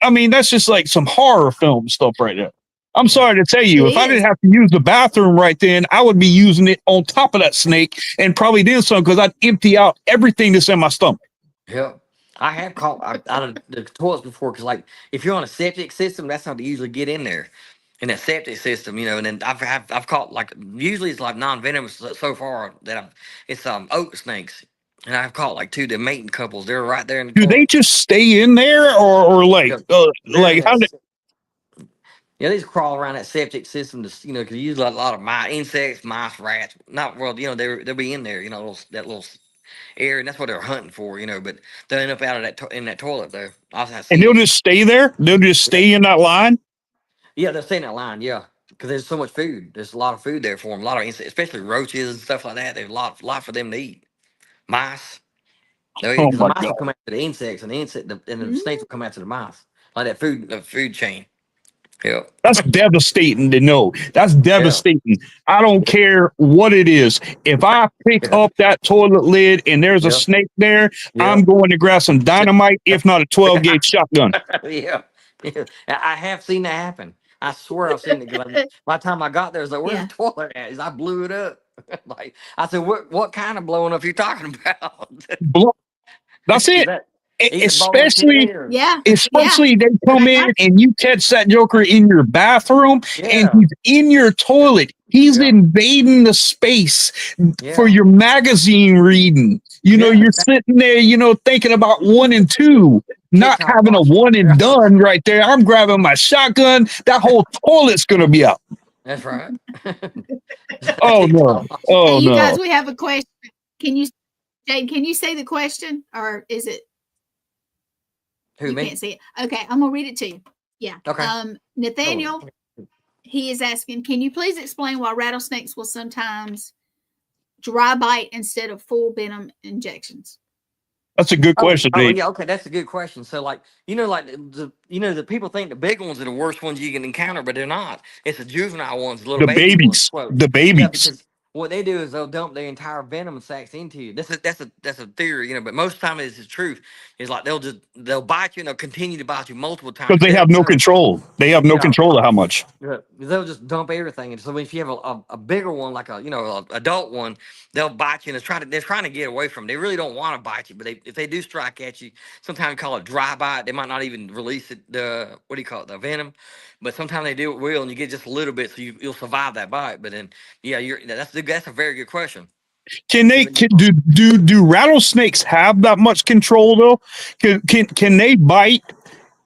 [SPEAKER 2] I mean, that's just like some horror film stuff right there. I'm
[SPEAKER 4] yeah.
[SPEAKER 2] sorry to tell
[SPEAKER 3] It
[SPEAKER 2] you, if I didn't
[SPEAKER 3] is.
[SPEAKER 2] have to use the bathroom right then, I would be using it on top of that snake, and probably then some, because I'd empty out everything that's in my stomach.
[SPEAKER 4] Yeah. I have caught out of the toilets before because, like, if you're on a septic system, that's how they usually get in there. In that septic system, and then I've caught, like, usually it's like non-venomous so far that it's oak snakes, and I've caught like two, the mating couples. They're right there in the
[SPEAKER 2] Do they
[SPEAKER 4] toilet.
[SPEAKER 2] just stay in there, or like
[SPEAKER 4] Yeah, they're in
[SPEAKER 2] how?
[SPEAKER 4] that. Yeah, they just crawl around that septic system to, because you use a lot of mice, insects, mice, rats. Not well, they'll be in there, that little area, and that's what they're hunting for, But they'll end up out of in that toilet though. I
[SPEAKER 2] And
[SPEAKER 4] see
[SPEAKER 2] they'll
[SPEAKER 4] them.
[SPEAKER 2] just stay there. They'll just
[SPEAKER 4] Yeah,
[SPEAKER 2] stay in that line.
[SPEAKER 4] yeah, they'll stay in that line. Yeah, because there's so much food. There's a lot of food there for them. A lot of insects, especially roaches and stuff like that. There's a lot for them to eat. Mice, they'll eat
[SPEAKER 2] Oh
[SPEAKER 4] because the
[SPEAKER 2] my
[SPEAKER 4] mice will
[SPEAKER 2] god,
[SPEAKER 4] come after the insects, and the
[SPEAKER 3] Mm,
[SPEAKER 4] snakes will come after the mice, like that food chain. Yeah,
[SPEAKER 2] that's devastating to know. That's
[SPEAKER 4] yeah,
[SPEAKER 2] devastating. I don't care what it is. If I pick
[SPEAKER 4] yeah,
[SPEAKER 2] up that toilet lid and there's a
[SPEAKER 4] yeah,
[SPEAKER 2] snake there,
[SPEAKER 4] yeah.
[SPEAKER 2] I'm going to grab some dynamite, if not a 12 gauge shotgun.
[SPEAKER 4] Yeah, yeah. I have seen that happen. I swear I've seen it because by the time I got there, it's like, "Where's the
[SPEAKER 3] yeah.
[SPEAKER 4] toilet at?" Is I blew it up. Like I said, "What kind of blowing up you talking about?"
[SPEAKER 2] Blo- That's
[SPEAKER 4] Is
[SPEAKER 2] it.
[SPEAKER 4] that
[SPEAKER 2] E-
[SPEAKER 4] either bowling
[SPEAKER 2] Especially
[SPEAKER 4] pin or
[SPEAKER 3] Yeah. Yeah.
[SPEAKER 2] Especially they come
[SPEAKER 3] I
[SPEAKER 2] in
[SPEAKER 3] got
[SPEAKER 2] and you catch that joker in your bathroom, and
[SPEAKER 4] yeah,
[SPEAKER 2] he's in your toilet. He's
[SPEAKER 4] yeah,
[SPEAKER 2] invading the space for
[SPEAKER 4] yeah,
[SPEAKER 2] your magazine reading.
[SPEAKER 4] yeah.
[SPEAKER 2] You're sitting there, thinking about one and two, not
[SPEAKER 4] TikTok
[SPEAKER 2] having a
[SPEAKER 4] watching.
[SPEAKER 2] one and
[SPEAKER 4] Yeah,
[SPEAKER 2] done right there. I'm grabbing my shotgun. That whole toilet's gonna be out.
[SPEAKER 4] that's right.
[SPEAKER 2] Oh no.
[SPEAKER 4] TikTok watching.
[SPEAKER 3] Hey,
[SPEAKER 2] Oh
[SPEAKER 3] you guys,
[SPEAKER 2] no.
[SPEAKER 3] we have a question. Can you, Jade, can you say the question, or is it
[SPEAKER 4] Who,
[SPEAKER 3] you
[SPEAKER 4] me?
[SPEAKER 3] can't see it? Okay, I'm gonna read it to you. Yeah.
[SPEAKER 4] Okay. Go on.
[SPEAKER 3] Nathaniel, he is asking, can you please explain why rattlesnakes will sometimes dry bite instead of full venom injections?
[SPEAKER 2] That's a good
[SPEAKER 4] Oh,
[SPEAKER 2] question,
[SPEAKER 4] oh
[SPEAKER 2] Nate.
[SPEAKER 4] yeah, okay, that's a good question. So, like, like the people think the big ones are the worst ones you can encounter, but they're not. It's the juvenile ones, the little
[SPEAKER 2] The
[SPEAKER 4] baby ones.
[SPEAKER 2] babies.
[SPEAKER 4] Well,
[SPEAKER 2] The
[SPEAKER 4] yeah,
[SPEAKER 2] babies.
[SPEAKER 4] because what they do is they'll dump their entire venom sacs into you. That's a theory, but most of the time it's the truth. It's like they'll bite you and they'll continue to bite you multiple
[SPEAKER 2] Because
[SPEAKER 4] times.
[SPEAKER 2] they
[SPEAKER 4] They
[SPEAKER 2] have
[SPEAKER 4] don't
[SPEAKER 2] no
[SPEAKER 4] know.
[SPEAKER 2] control. They have no
[SPEAKER 4] Yeah,
[SPEAKER 2] control of how much.
[SPEAKER 4] yeah, they'll just dump everything. And so if you have a bigger one, like a adult one, they'll bite you and they're trying to get away from it. They really don't want to bite you, but if they do strike at you, sometimes we call it dry bite. They might not even release it, the what do you call it, the venom, but sometimes they do it will, and you get just a little bit, so you'll survive that bite. But then, yeah, that's a very good question.
[SPEAKER 2] Can they
[SPEAKER 4] Even-
[SPEAKER 2] can, do rattlesnakes have that much control though? Can they bite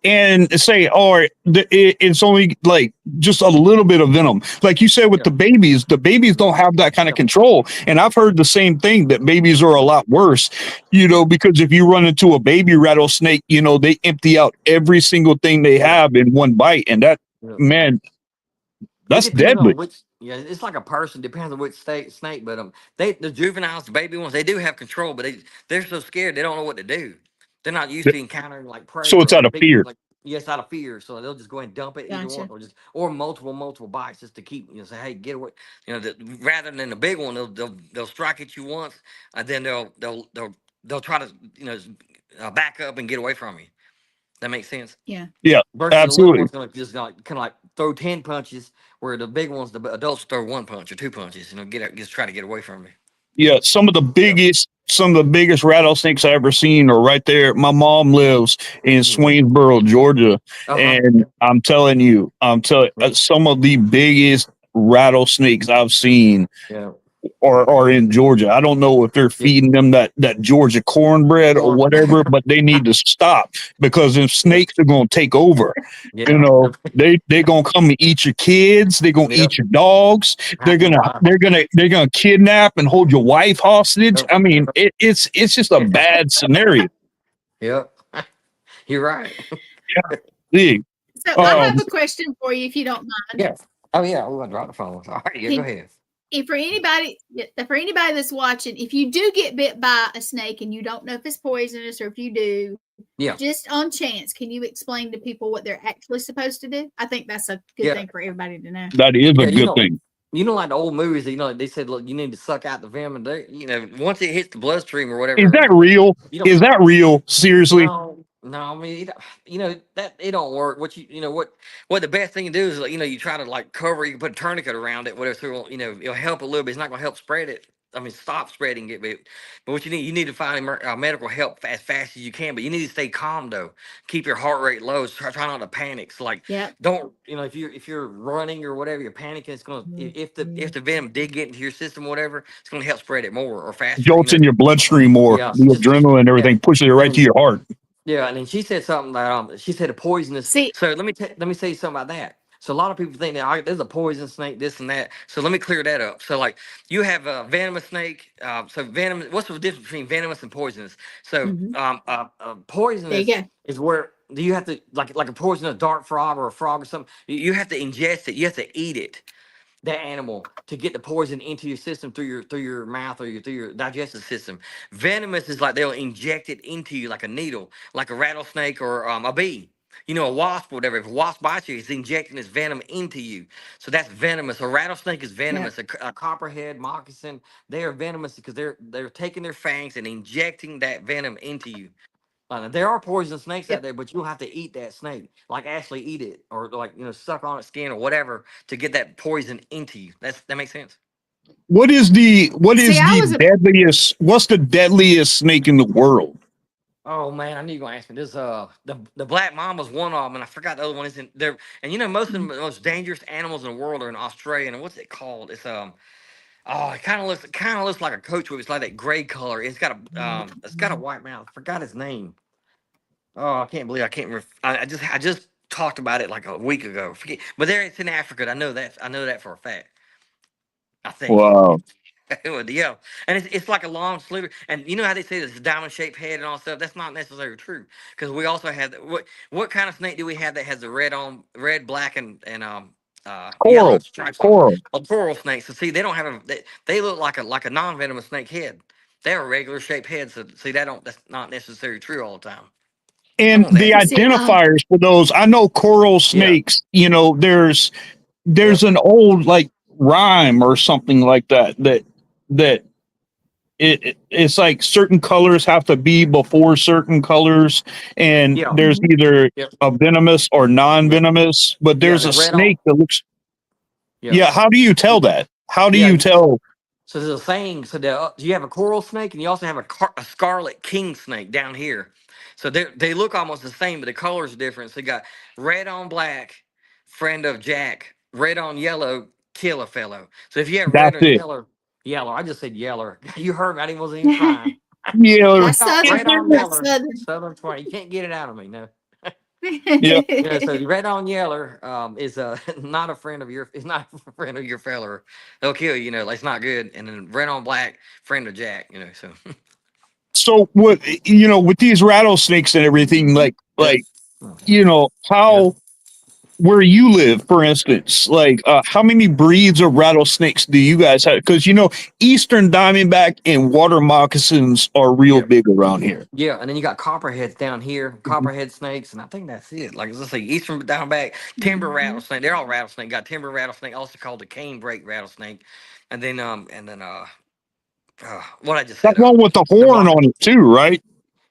[SPEAKER 2] and say, "Oh, it's only like just a little bit of venom"? Like you said with
[SPEAKER 4] Yeah,
[SPEAKER 2] the babies don't have that kind of
[SPEAKER 4] yeah,
[SPEAKER 2] control. And I've heard the same thing, that babies are a lot worse. Because if you run into a baby rattlesnake, they empty out every single thing they
[SPEAKER 4] yeah,
[SPEAKER 2] have in one bite, and that,
[SPEAKER 4] yeah.
[SPEAKER 2] man,
[SPEAKER 4] It
[SPEAKER 2] that's
[SPEAKER 4] depends
[SPEAKER 2] deadly.
[SPEAKER 4] on which. Yeah, it's like a person. Depends on which snake. But the juveniles, the baby ones, they do have control, but they're so scared they don't know what to do. They're not used to encountering like prey
[SPEAKER 2] So
[SPEAKER 4] or
[SPEAKER 2] it's out
[SPEAKER 4] like
[SPEAKER 2] of
[SPEAKER 4] big,
[SPEAKER 2] fear.
[SPEAKER 4] like yes, out of fear. So they'll just go ahead and dump it either one,
[SPEAKER 3] Gotcha.
[SPEAKER 4] or multiple bites just to keep say, hey, get away. Rather than the big one, they'll strike at you once, and then they'll try to back up and get away from you. That makes sense.
[SPEAKER 3] Yeah.
[SPEAKER 2] Yeah,
[SPEAKER 4] Versus the little
[SPEAKER 2] absolutely.
[SPEAKER 4] one's gonna just kind of like throw 10 punches, where the big ones, the adults throw 1 punch or 2 punches. Just try to get away from you.
[SPEAKER 2] Yeah,
[SPEAKER 4] Yeah.
[SPEAKER 2] some of the biggest rattlesnakes I ever seen are right there. My mom lives in Swainsboro, Georgia,
[SPEAKER 4] Uh huh.
[SPEAKER 2] and I'm telling some of the biggest rattlesnakes I've seen
[SPEAKER 4] Yeah.
[SPEAKER 2] are in Georgia. I don't know if they're
[SPEAKER 4] Yeah.
[SPEAKER 2] feeding them that Georgia cornbread or
[SPEAKER 4] Corn.
[SPEAKER 2] whatever, but they need to stop because if
[SPEAKER 4] Yeah.
[SPEAKER 2] snakes are going to take over. You
[SPEAKER 4] Yeah.
[SPEAKER 2] know, they gonna come and eat your kids. They're gonna
[SPEAKER 4] Yep.
[SPEAKER 2] eat your dogs.
[SPEAKER 4] Half your wife.
[SPEAKER 2] They're gonna kidnap and hold your wife hostage.
[SPEAKER 4] Yep.
[SPEAKER 2] I mean, it's just a bad scenario.
[SPEAKER 4] Yep. You're right.
[SPEAKER 2] Big.
[SPEAKER 3] So I have a question for you, if you don't mind.
[SPEAKER 4] Yeah. Oh yeah. We're gonna drop the phone. All right. Yeah. Go ahead.
[SPEAKER 3] If for anybody that's watching, if you do get bit by a snake and you don't know if it's poisonous or if you do,
[SPEAKER 4] Yeah.
[SPEAKER 3] just on chance, can you explain to people what they're actually supposed to do? I think that's a good thing for everybody to know.
[SPEAKER 2] That is
[SPEAKER 4] Yeah.
[SPEAKER 2] a good thing.
[SPEAKER 4] Like the old movies, they said, look, you need to suck out the venom. Once it hits the bloodstream or whatever.
[SPEAKER 2] Is that real?
[SPEAKER 4] You don't,
[SPEAKER 2] Is that real? Seriously?
[SPEAKER 4] no. I mean, that it don't work. What the best thing to do is, you try to like cover. You can put a tourniquet around it, whatever. So it'll help a little bit. It's not gonna help spread it. I mean, stop spreading it. But what you need to find medical help as fast as you can. But you need to stay calm though. Keep your heart rate low. Try not to panic. So like, don't if you're running or whatever, you're panicking. It's gonna if the venom did get into your system, or whatever, it's gonna help spread it more or faster.
[SPEAKER 2] Jolts in your bloodstream more.
[SPEAKER 4] Yeah,
[SPEAKER 2] The adrenaline and everything pushes it right to your heart.
[SPEAKER 4] Yeah, and then she said something that she said a poisonous. So let me say something about that. So a lot of people think that there's a poison snake, this and that. So let me clear that up. So like you have a venomous snake. So venomous. What's the difference between venomous and poisonous? So poisonous is where do you have to like a poisonous dart frog or a frog or something. You have to ingest it. You have to eat it. That animal to get the poison into your system through your mouth or through your digestive system. Venomous is like they'll inject it into you like a needle, like a rattlesnake or a bee. A wasp or whatever. If a wasp bites you, it's injecting this venom into you. So that's venomous. A rattlesnake is venomous. A copperhead, moccasin, they are venomous because they're taking their fangs and injecting that venom into you. There are poison snakes out there, but you'll have to eat that snake, like actually eat it, or like suck on its skin or whatever to get that poison into you. That makes sense.
[SPEAKER 2] What is the deadliest? What's the deadliest snake in the world?
[SPEAKER 4] Oh man, I knew you were gonna ask me this. The black mamba's one of them, and I forgot the other one is in there. And most of the most dangerous animals in the world are in Australia. And what's it called? It's oh, it kind of looks like a coach whip. It's like that gray color. It's got a white mouth. I forgot his name. Oh, I can't believe I can't remember. I just talked about it like a week ago. Forget, but it's in Africa. I know that for a fact. I think.
[SPEAKER 2] Wow.
[SPEAKER 4] Yeah, and it's like a long slither. And you know how they say there's a diamond shaped head and all stuff. That's not necessarily true because we also have what kind of snake do we have that has the red, black, and yellow stripes on? A coral snake. So see, they don't have they look like a non venomous snake head. They're a regular shaped head. So see, that's not necessarily true all the time.
[SPEAKER 2] And the identifiers for those, I know coral snakes, there's an old like rhyme or something like that it's like certain colors have to be before certain colors, and there's either a venomous or non-venomous, but there's a snake that looks. Yeah, how do you tell that? How do you tell?
[SPEAKER 4] So there's a saying. So you have a coral snake, and you also have a scarlet king snake down here. So they look almost the same, but the colors are different. So you got red on black, friend of Jack. Red on yellow, kill a fellow. So if you have red or yellow, I just said yellow. You heard me. I wasn't even trying.
[SPEAKER 2] Yeah,
[SPEAKER 4] red on yellow, Southern 20. You can't get it out of me, no.
[SPEAKER 2] Yeah.
[SPEAKER 4] So red on yellow is not a friend of your. It's not a friend of your feller. They'll kill you. It's not good. And then red on black, friend of Jack. So.
[SPEAKER 2] So what with these rattlesnakes and everything, how where you live, for instance, like how many breeds of rattlesnakes do you guys have? Because eastern diamondback and water moccasins are real
[SPEAKER 4] Yeah.
[SPEAKER 2] big around here.
[SPEAKER 4] Yeah, and then you got copperheads down here, copperhead snakes, and I think that's it. Like let's say eastern downback, timber
[SPEAKER 3] Mhm.
[SPEAKER 4] rattlesnake. They're all rattlesnake. Got timber rattlesnake, also called the cane brake rattlesnake, and then what I just
[SPEAKER 2] That
[SPEAKER 4] said,
[SPEAKER 2] one with the
[SPEAKER 4] the
[SPEAKER 2] horn
[SPEAKER 4] rock.
[SPEAKER 2] on it too, right?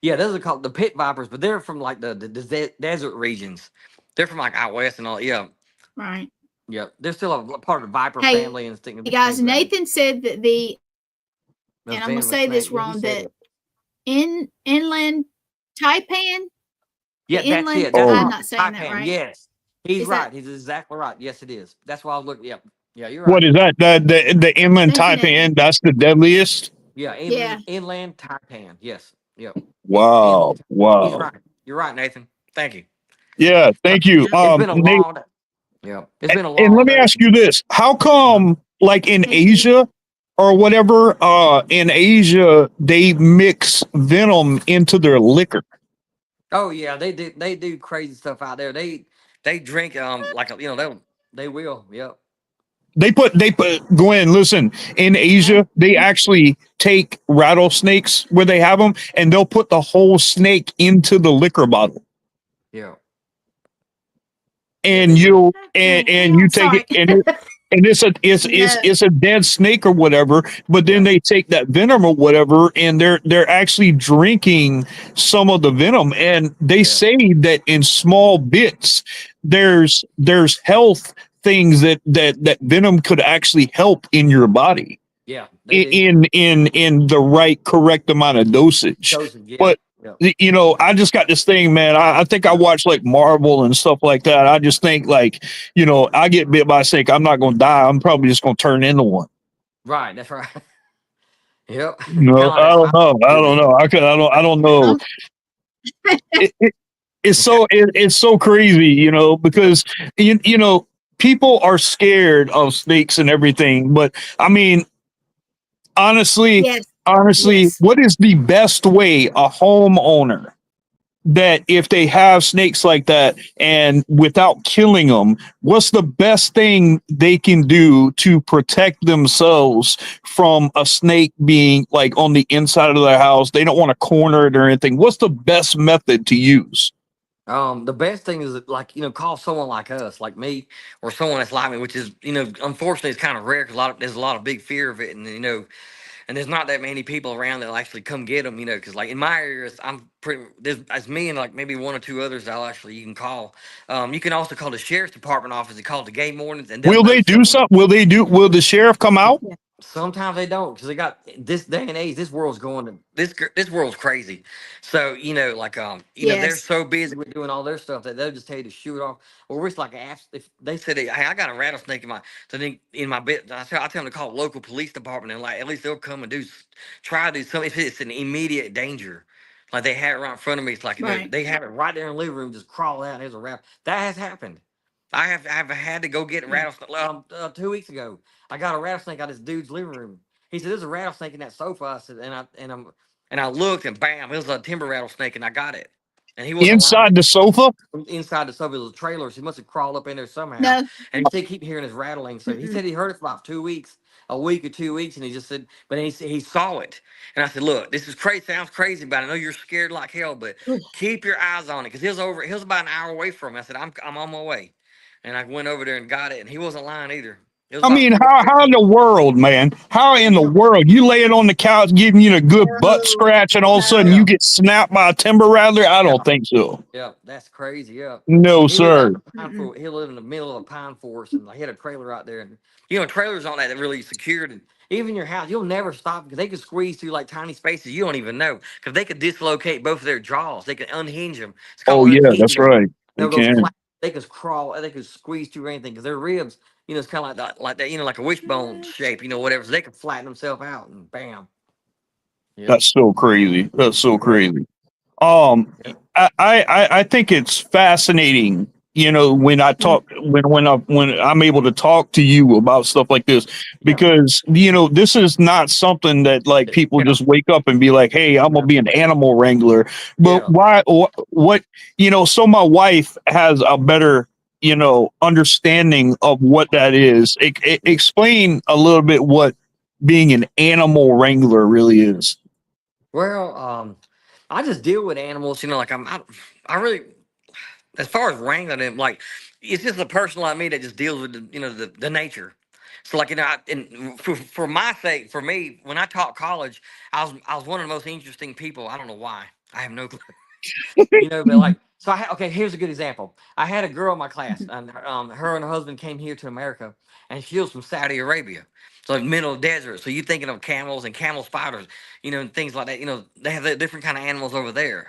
[SPEAKER 4] Yeah, those are called the pit vipers, but they're from like the desert regions. They're from like out west and all. Yeah,
[SPEAKER 3] Right.
[SPEAKER 4] yeah. They're still a part of the viper
[SPEAKER 3] Hey,
[SPEAKER 4] family and thing. Big
[SPEAKER 3] guys,
[SPEAKER 4] things around here.
[SPEAKER 3] Nathan said that
[SPEAKER 4] The
[SPEAKER 3] and I'm gonna
[SPEAKER 4] venomous
[SPEAKER 3] say
[SPEAKER 4] snake.
[SPEAKER 3] this
[SPEAKER 4] Yeah, he
[SPEAKER 3] wrong,
[SPEAKER 4] said
[SPEAKER 3] that
[SPEAKER 4] it.
[SPEAKER 3] inland taipan,
[SPEAKER 4] Yeah, that's it. That's
[SPEAKER 3] I'm
[SPEAKER 2] Oh,
[SPEAKER 4] right.
[SPEAKER 3] not saying that
[SPEAKER 4] Taipan.
[SPEAKER 3] right.
[SPEAKER 4] Yes, he's
[SPEAKER 3] Is that
[SPEAKER 4] right. He's exactly right. Yes, it is. That's why I was looking. Yep. Yeah, you're right.
[SPEAKER 2] what is that? The inland
[SPEAKER 3] thank you, Nathan.
[SPEAKER 2] taipan. That's the deadliest.
[SPEAKER 4] Yeah,
[SPEAKER 3] Yeah.
[SPEAKER 4] inland Taipan. Yes. Yep.
[SPEAKER 2] Wow,
[SPEAKER 4] Inland. He's
[SPEAKER 2] wow.
[SPEAKER 4] right. You're right, Nathan. Thank you.
[SPEAKER 2] Yeah,
[SPEAKER 4] So,
[SPEAKER 2] thank you.
[SPEAKER 4] it's been a
[SPEAKER 2] Nate,
[SPEAKER 4] long day. Yeah, it's been a
[SPEAKER 2] and let
[SPEAKER 4] long
[SPEAKER 2] me
[SPEAKER 4] day.
[SPEAKER 2] ask you this: how
[SPEAKER 4] Uh-huh.
[SPEAKER 2] come, like in
[SPEAKER 3] Thank you.
[SPEAKER 2] Asia or whatever, in Asia they mix venom into their liquor?
[SPEAKER 4] Oh yeah, they do crazy stuff out there. They drink like they will. Yep.
[SPEAKER 2] They put go in, listen, in Asia they actually take rattlesnakes where they have them and they'll put the whole snake into the liquor bottle,
[SPEAKER 4] Yeah. Yeah, they
[SPEAKER 2] and
[SPEAKER 4] will.
[SPEAKER 2] you
[SPEAKER 3] What
[SPEAKER 2] and,
[SPEAKER 3] the
[SPEAKER 2] and you
[SPEAKER 3] hell?
[SPEAKER 2] take it,
[SPEAKER 3] Sorry.
[SPEAKER 2] and it's a
[SPEAKER 3] No.
[SPEAKER 2] it's a dead snake or whatever, but then
[SPEAKER 4] Yeah.
[SPEAKER 2] they take that venom or whatever and they're actually drinking some of the venom, and they
[SPEAKER 4] Yeah.
[SPEAKER 2] say that in small bits there's health things that venom could actually help in your body
[SPEAKER 4] Yeah. They do.
[SPEAKER 2] in the right correct amount of dosage.
[SPEAKER 4] Dosing. Yeah.
[SPEAKER 2] But
[SPEAKER 4] Yeah.
[SPEAKER 2] I just got this thing, man. I think I
[SPEAKER 4] Yeah.
[SPEAKER 2] watch like Marvel and stuff like that. I just think like, I get bit by a snake, I'm not gonna die. I'm probably just gonna turn into one.
[SPEAKER 4] Right. That's right. Yep. Kind
[SPEAKER 2] No,
[SPEAKER 4] of like
[SPEAKER 2] I
[SPEAKER 4] that
[SPEAKER 2] don't
[SPEAKER 4] spider.
[SPEAKER 2] know. I don't know. I don't know.
[SPEAKER 3] Um,
[SPEAKER 2] It's so crazy, because people are scared of snakes and everything. But I mean, honestly,
[SPEAKER 3] yes.
[SPEAKER 2] honestly,
[SPEAKER 3] Yes.
[SPEAKER 2] what is the best way a homeowner that if they have snakes like that and without killing them, what's the best thing they can do to protect themselves from a snake being like on the inside of their house? They don't want to corner it or anything. What's the best method to use?
[SPEAKER 4] The best thing is that, like, call someone like us, like me, or someone that's like me, which is, unfortunately, it's kind of rare because there's a lot of big fear of it, and and there's not that many people around that'll actually come get them, because like in my areas, I'm pretty, there's me and like maybe one or two others you can call. You can also call the sheriff's department office and call the game wardens, and they'll
[SPEAKER 2] Will
[SPEAKER 4] know
[SPEAKER 2] they do
[SPEAKER 4] someone.
[SPEAKER 2] something? Will the sheriff come out?
[SPEAKER 3] Yeah.
[SPEAKER 4] Sometimes they don't because they got this day and age. This world's going to this world's crazy. So they're
[SPEAKER 3] Yes.
[SPEAKER 4] so busy with doing all their stuff that they'll just tell you to shoot it off. Or it's like if they said, "Hey, I got a rattlesnake in my bed," I tell them to call the local police department and like at least they'll come and try to do something if it's an immediate danger. Like they have it right in front of me. It's like
[SPEAKER 3] Right.
[SPEAKER 4] they have it right there in the living room. Just crawl out. And there's a rat. That has happened. I've had to go get a
[SPEAKER 3] Yeah.
[SPEAKER 4] rattlesnake 2 weeks ago. I got a rattlesnake out of this dude's living room. He said, "There's a rattlesnake in that sofa." I said, and I looked and bam, it was a timber rattlesnake, and I got it. And he wasn't lying.
[SPEAKER 2] Inside the sofa?
[SPEAKER 4] Inside the sofa was a trailer. So he must have crawled up in there somehow.
[SPEAKER 3] No.
[SPEAKER 4] And he said, keep hearing his rattling. So he
[SPEAKER 3] Mm-mm.
[SPEAKER 4] said he heard it for about 2 weeks, a week or 2 weeks, and he just said, but he saw it. And I said, look, this is crazy. Sounds crazy, but I know you're scared like hell. But
[SPEAKER 3] Ooh.
[SPEAKER 4] keep your eyes on it because he was about an hour away from me. I said, I'm on my way. And I went over there and got it, and he wasn't lying either. It was
[SPEAKER 2] I
[SPEAKER 4] about
[SPEAKER 2] mean,
[SPEAKER 4] 3 or 4
[SPEAKER 2] how in the world, man? How in the world you lay it on the couch, giving you a good butt
[SPEAKER 3] No.
[SPEAKER 2] scratch, and all of a sudden
[SPEAKER 3] No.
[SPEAKER 2] you
[SPEAKER 4] Yeah,
[SPEAKER 2] get snapped by a timber rattler? I
[SPEAKER 4] yeah,
[SPEAKER 2] don't think so.
[SPEAKER 4] yeah. That's crazy. Yeah.
[SPEAKER 2] No,
[SPEAKER 4] He lived out
[SPEAKER 2] sir.
[SPEAKER 4] in a pine
[SPEAKER 3] Mm-mm.
[SPEAKER 4] forest. He lived in the middle of a pine forest, and he had a trailer out there. And trailers on that really secured. And even your house, you'll never stop because they can squeeze through like tiny spaces you don't even know because they could dislocate both of their jaws. They can unhinge them. It's
[SPEAKER 2] Oh
[SPEAKER 4] called
[SPEAKER 2] yeah,
[SPEAKER 4] unhinging
[SPEAKER 2] that's
[SPEAKER 4] them.
[SPEAKER 2] right. They
[SPEAKER 4] They'll go
[SPEAKER 2] can.
[SPEAKER 4] flat. They can crawl. They can squeeze through anything because their ribs, it's kind of like that. Like a wishbone shape. Whatever. So they can flatten themselves out and bam. Yep.
[SPEAKER 2] That's so crazy. That's so
[SPEAKER 4] Yep.
[SPEAKER 2] crazy. Um,
[SPEAKER 4] Yep.
[SPEAKER 2] I think it's fascinating. When I
[SPEAKER 3] Mm.
[SPEAKER 2] talk, when I'm able to talk to you about stuff like this,
[SPEAKER 4] Yeah.
[SPEAKER 2] because this is not something that like people
[SPEAKER 4] Yeah.
[SPEAKER 2] just wake up and be like, "Hey, I'm gonna be an animal wrangler." But
[SPEAKER 4] Yeah.
[SPEAKER 2] why? What? So my wife has a better, understanding of what that is. Explain a little bit what being an animal wrangler really is.
[SPEAKER 4] Well, I just deal with animals. Like I really, as far as wrangling them, like it's just a person like me that just deals with the nature. So like and for my sake, for me, when I taught college, I was one of the most interesting people. I don't know why. I have no clue. But like, so okay, here's a good example. I had a girl in my class, and her and her husband came here to America, and she was from Saudi Arabia, so like middle of the desert. So you're thinking of camels and camel spiders, and things like that. They have the different kind of animals over there.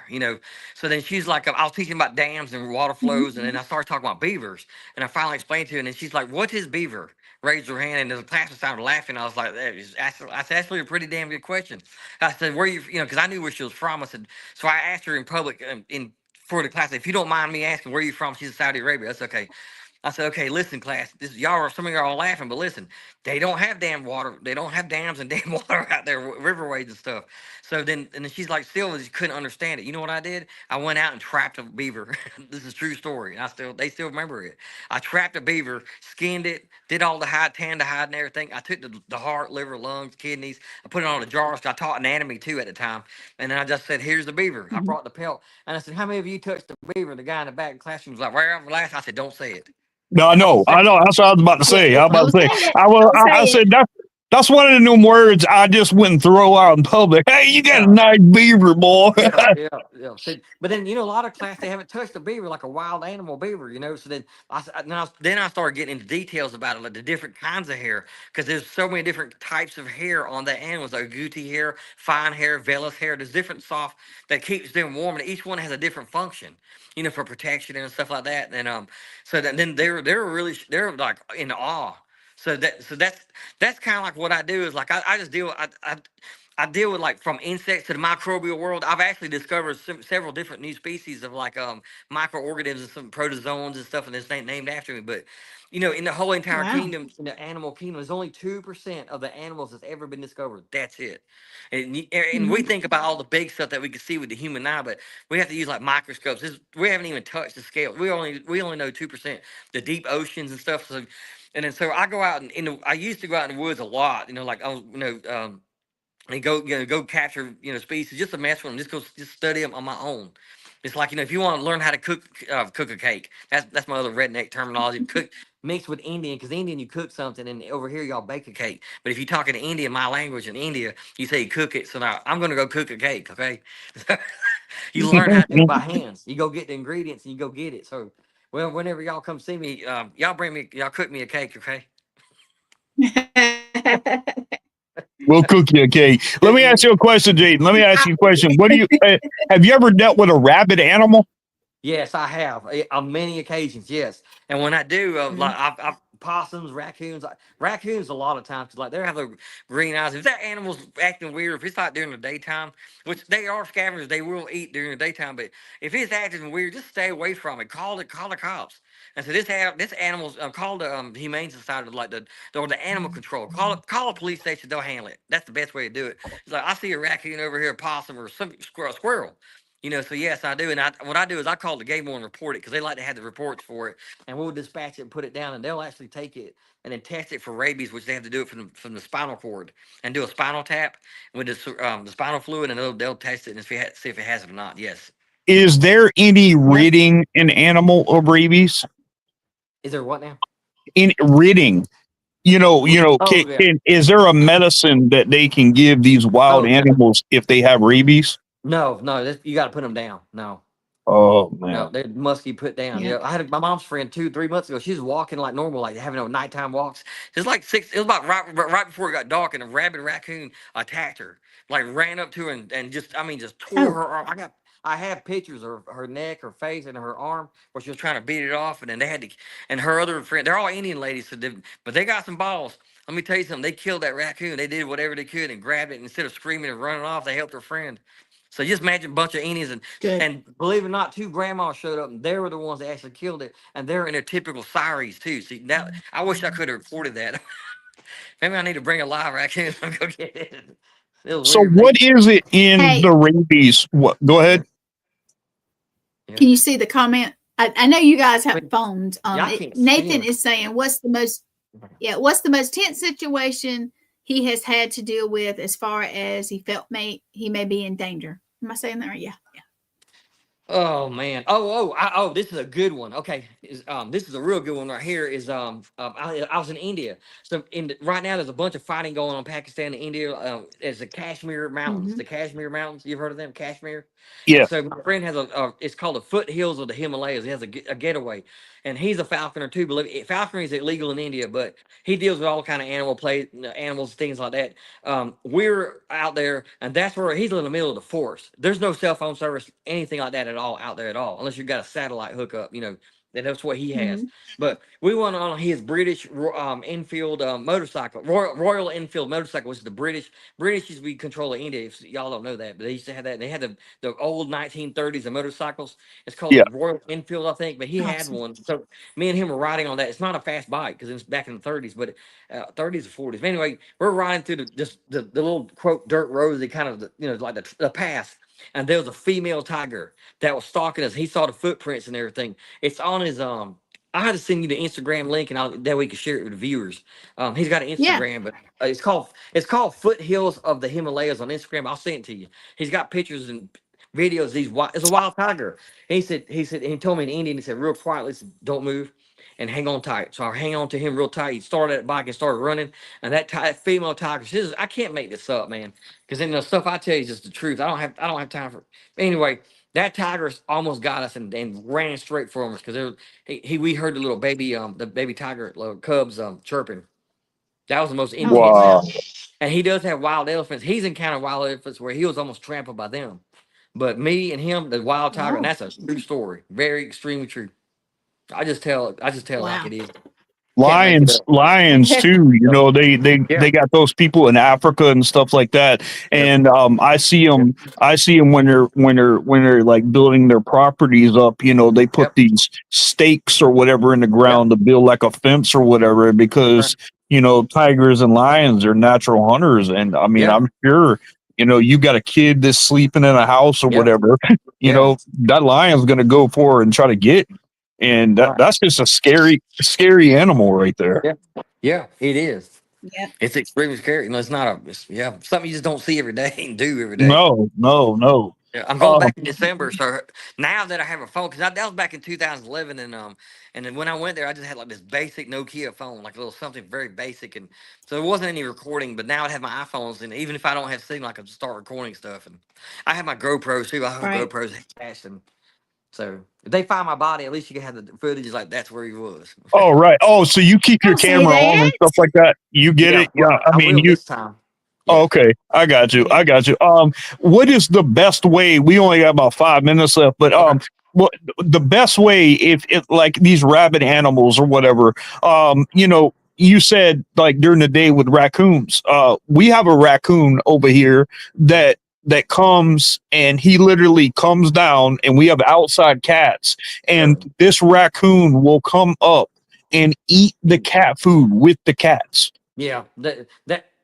[SPEAKER 4] So then she's like, I was teaching about dams and water flows, and then I started talking about beavers, and I finally explained to her, and then she's like, "What is beaver?" Raised her hand, and the class started laughing. I was like, "That's actually a pretty damn good question." I said, "Where because I knew where she was from." I said, so I asked her in public, in for the class, if you don't mind me asking where you from, she's in Saudi Arabia. That's okay. I said, okay, listen, class, some of y'all are laughing, but listen, they don't have damn water. They don't have dams and damn water out there, riverways and stuff. So then she's like, still, she couldn't understand it. You know what I did? I went out and trapped a beaver. This is a true story. And they still remember it. I trapped a beaver, skinned it, did all the hide, tanned the hide and everything. I took the heart, liver, lungs, kidneys. I put it on a jar. So I taught anatomy too at the time. And then I just said, here's the beaver. I brought the pelt. And I said, how many of you touched the beaver? The guy in the back of the classroom was like, where? Last, I said, don't say it.
[SPEAKER 2] No, I know. That's what I was about to say. I was about to say. I said that's one of the new words I just wouldn't throw out in public. Hey, you got a nice beaver, boy.
[SPEAKER 4] yeah. So, but then a lot of class they haven't touched a beaver, like a wild animal beaver. So then I started getting into details about it, like the different kinds of hair, because there's so many different types of hair on the animals, like agouti hair, fine hair, vellus hair. There's different soft that keeps them warm, and each one has a different function, for protection and stuff like that. And so then they're like in awe. So that's kind of like what I do is like I just I deal with like from insects to the microbial world. I've actually discovered several different new species of like microorganisms, some protozoans and stuff, and this ain't named after me. But in the whole entire kingdom, in the animal kingdom, there's only 2% of the animals that's ever been discovered. That's it. And we think about all the big stuff that we can see with the human eye, but we have to use like microscopes. We haven't even touched the scale. We only know 2%. The deep oceans and stuff. So, and then so I go out and I used to go out in the woods a lot. Like I was and go capture species just to mess with them, just study them on my own. It's like if you want to learn how to cook a cake, that's my other redneck terminology. Cook mixed with Indian, because Indian you cook something, and over here y'all bake a cake. But if you're talking to Indian, my language in India, you say you cook it. So now I'm gonna go cook a cake. Okay, you learn how to do it by hands. You go get the ingredients and you go get it. So well, whenever y'all come see me, y'all cook me a cake. Okay.
[SPEAKER 2] We'll cook you a cake. Let me ask you a question, Jatin. Let me ask you a question. What do you have you ever dealt with a rabid animal?
[SPEAKER 4] Yes, I have on many occasions. Yes, and when I do, like I've possums, raccoons a lot of times, 'cause, like they have the green eyes. If that animal's acting weird, if it's not during the daytime, which they are scavengers, they will eat during the daytime. But if it's acting weird, just stay away from it. Call the cops. And so this animal's call the humane society, like the animal control. Call a police station. They'll handle it. That's the best way to do it. It's like I see a raccoon over here, a possum, or some squirrel. So yes, I do. And what I do is I call the game warden and report it, because they like to have the reports for it, and we'll dispatch it and put it down, and they'll actually take it and then test it for rabies, which they have to do it from the spinal cord and do a spinal tap with the spinal fluid, and they'll test it and see if it has it or not. Yes.
[SPEAKER 2] Is there any ridding an animal of rabies?
[SPEAKER 4] Is there what now?
[SPEAKER 2] In ridding, is there a medicine that they can give these wild animals if they have rabies?
[SPEAKER 4] No, you got to put them down. No.
[SPEAKER 2] Oh man,
[SPEAKER 4] no, they must be put down. Yeah, I had my mom's friend 2-3 months ago. She was walking like normal, like having nighttime walks. It's like 6. It was about right before it got dark, and a rabid raccoon attacked her. Like ran up to her and just tore her arm. I have pictures of her neck, her face, and her arm where she was trying to beat it off, and then they had to. And her other friend, they're all Indian ladies, but they got some balls. Let me tell you something. They killed that raccoon. They did whatever they could and grabbed it. And instead of screaming and running off, they helped her friend. So just imagine a bunch of Indians, and believe it or not, 2 grandmas showed up, and they were the ones that actually killed it, and they're in their typical saris too. See, now I wish I could have reported that. Maybe I need to bring a live raccoon and go get it.
[SPEAKER 2] So what is it in the rabies? What? Go ahead.
[SPEAKER 3] Can you see the comment? I know you guys
[SPEAKER 4] I
[SPEAKER 3] have
[SPEAKER 4] mean,
[SPEAKER 3] phones.
[SPEAKER 4] y'all can't
[SPEAKER 3] Nathan
[SPEAKER 4] stand.
[SPEAKER 3] is saying, what's the most tense situation he has had to deal with as far as he felt he may be in danger? Am I saying that right? Yeah.
[SPEAKER 4] Oh man. This is a good one. Okay. This is a real good one right here. I was in India. So right now there's a bunch of fighting going on in Pakistan and India. There's the Kashmir Mountains.
[SPEAKER 3] Mm-hmm.
[SPEAKER 4] The Kashmir Mountains. You've heard of them? Kashmir. And
[SPEAKER 2] Yeah.
[SPEAKER 4] so my friend has it's called the foothills of the Himalayas. He has a getaway, and he's a falconer too. Falconry is illegal in India, but he deals with all kind of animals, things like that. We're out there, and that's where he's in the middle of the forest. There's no cell phone service, anything like that at all out there at all, unless you've got a satellite hookup. And that's what he has.
[SPEAKER 3] Mm-hmm.
[SPEAKER 4] But we went on his British Enfield motorcycle, Royal Enfield motorcycle, which is the British used to be control of India. If y'all don't know that, but they used to have that. They had the old 1930s of motorcycles. It's called
[SPEAKER 2] Yeah.
[SPEAKER 4] the Royal Enfield, I think. But he had
[SPEAKER 3] Awesome.
[SPEAKER 4] one. So me and him were riding on that. It's not a fast bike because it's back in the 30s, but 30s or 40s. But anyway, we're riding through the little quote dirt roads. They kind of like the path. And there was a female tiger that was stalking us. He saw the footprints and everything. It's on his I had to send you the Instagram link, and that way we can share it with the viewers. He's got an
[SPEAKER 3] Yeah.
[SPEAKER 4] Instagram, but it's called Foothills of the Himalayas on Instagram. I'll send it to you. He's got pictures and videos. It's a wild tiger. And he told me in Indian. He said, real quietly, don't move and hang on tight. So I hang on to him real tight. He started that bike and started running, and that female tiger. I can't make this up, man, because then the stuff I tell you is just the truth. I don't have time for. Anyway, that tiger almost got us and ran straight for us because we heard the little baby tiger little cubs chirping. That was the most
[SPEAKER 3] Oh
[SPEAKER 4] intense
[SPEAKER 2] Wow.
[SPEAKER 3] wow.
[SPEAKER 4] sound. And he does have wild elephants. He's encountered wild elephants where he was almost trampled by them. But me and him, the wild tiger, and
[SPEAKER 3] Oh
[SPEAKER 4] that's a true story. Very extremely true. I just tell it like
[SPEAKER 3] wow.
[SPEAKER 4] it is. Can't make it up.
[SPEAKER 2] Lions too. They
[SPEAKER 4] Yeah.
[SPEAKER 2] got those people in Africa and stuff like that.
[SPEAKER 4] Yep.
[SPEAKER 2] And I see
[SPEAKER 4] Yep.
[SPEAKER 2] them. I see them when they're like building their properties up. They put
[SPEAKER 4] Yep.
[SPEAKER 2] these stakes or whatever in the
[SPEAKER 4] Yep.
[SPEAKER 2] ground to build like a fence or whatever
[SPEAKER 4] Right.
[SPEAKER 2] because tigers and lions are natural hunters. And I mean,
[SPEAKER 4] Yeah.
[SPEAKER 2] I'm sure you got a kid that's sleeping in a house or
[SPEAKER 4] Yep.
[SPEAKER 2] whatever.
[SPEAKER 4] Yeah.
[SPEAKER 2] That lion's gonna go for it and try to get. And
[SPEAKER 4] Right.
[SPEAKER 2] that's just a scary animal right there.
[SPEAKER 4] Yeah. Yeah. It is.
[SPEAKER 3] Yeah.
[SPEAKER 4] It's extremely scary. No, it's not something you just don't see every day and do every day.
[SPEAKER 2] No, no, no.
[SPEAKER 4] Yeah, I'm going
[SPEAKER 2] Um,
[SPEAKER 4] back in December. So now that I have a phone, because that was back in 2011, and then when I went there, I just had like this basic Nokia phone, like a little something very basic, and so there wasn't any recording. But now I have my iPhones, and even if I don't have signal, I can start recording stuff. And I have my GoPros too. I have
[SPEAKER 3] Right.
[SPEAKER 4] GoPros attached, and so if they find my body, at least you can have the footage. Like that's where he was.
[SPEAKER 2] oh, right. Oh, so you keep your
[SPEAKER 3] Don't say
[SPEAKER 2] camera on and
[SPEAKER 3] that.
[SPEAKER 2] stuff like that. You get
[SPEAKER 4] Yeah,
[SPEAKER 2] it. Yeah.
[SPEAKER 4] well,
[SPEAKER 2] I
[SPEAKER 4] I
[SPEAKER 2] mean,
[SPEAKER 4] will this time.
[SPEAKER 2] oh,
[SPEAKER 4] Yeah.
[SPEAKER 2] okay. I got you.
[SPEAKER 3] Yeah.
[SPEAKER 2] I got you. What is the best way? We only got about 5 minutes left, but
[SPEAKER 4] Okay.
[SPEAKER 2] what the best way if it like these rabid animals or whatever? You said like during the day with raccoons. We have a raccoon over here that comes and he literally comes down and we have outside cats and
[SPEAKER 4] Really?
[SPEAKER 2] this raccoon will come up and eat the cat food with the cats.
[SPEAKER 4] Yeah, that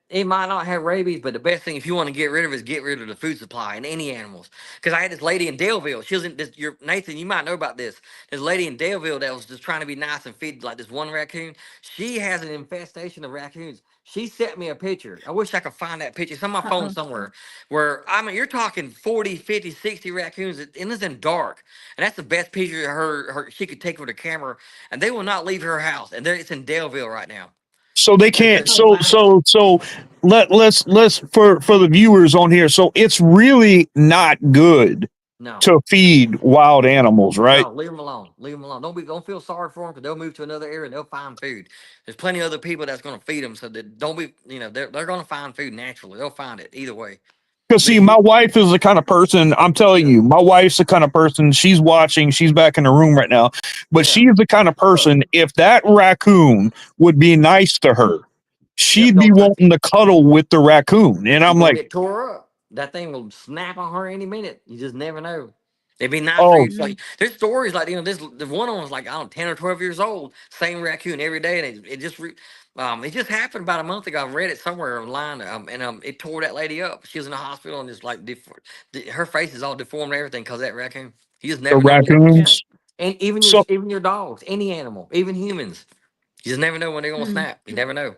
[SPEAKER 4] it might not have rabies, but the best thing if you want to get rid of it is get rid of the food supply and any animals. Because I had this lady in Daleville. She was in this. Nathan, you might know about this. This lady in Daleville that was just trying to be nice and feed like this one raccoon. She has an infestation of raccoons. She sent me a picture. I wish I could find that picture. It's on my phone
[SPEAKER 3] Uh-oh.
[SPEAKER 4] somewhere. Where I mean, you're talking 40, 50, 60 raccoons, and it's in dark. And that's the best picture her she could take with her camera. And they will not leave her house. And it's in Daleville right now.
[SPEAKER 2] So they can't
[SPEAKER 3] Oh wow.
[SPEAKER 2] so let's for the viewers on here, so it's really not good
[SPEAKER 4] No.
[SPEAKER 2] to feed wild animals, right?
[SPEAKER 4] No, leave them alone. Leave them alone. Don't feel sorry for them because they'll move to another area and they'll find food. There's plenty of other people that's going to feed them, so that don't be. They're going to find food naturally. They'll find it either way.
[SPEAKER 2] Because
[SPEAKER 4] But
[SPEAKER 2] see, my wife is the kind of person, I'm telling
[SPEAKER 4] yeah,
[SPEAKER 2] you, my wife's the kind of person, she's watching, she's back in the room right now, but
[SPEAKER 4] yeah,
[SPEAKER 2] she's the kind of person, if that raccoon would be nice to her,
[SPEAKER 4] yep.
[SPEAKER 2] she'd be
[SPEAKER 4] Don't touch it.
[SPEAKER 2] wanting to cuddle with the raccoon. And
[SPEAKER 4] She's
[SPEAKER 2] I'm
[SPEAKER 4] gonna
[SPEAKER 2] like,
[SPEAKER 4] get tore up. That thing will snap on her any minute. You just never know. It'd be nice for
[SPEAKER 2] oh,
[SPEAKER 4] you. So
[SPEAKER 3] Mm.
[SPEAKER 4] there's stories like this. The one of them was like I don't know, 10 or 12 years old. Same raccoon every day, and it just happened about a month ago. I read it somewhere online, and it tore that lady up. She was in the hospital and just like her face is all deformed and everything because that raccoon. You just
[SPEAKER 2] the
[SPEAKER 4] never know what they can.
[SPEAKER 2] raccoons.
[SPEAKER 4] And even
[SPEAKER 2] So
[SPEAKER 4] your dogs, any animal, even humans. You just never know when they're gonna snap. You never know.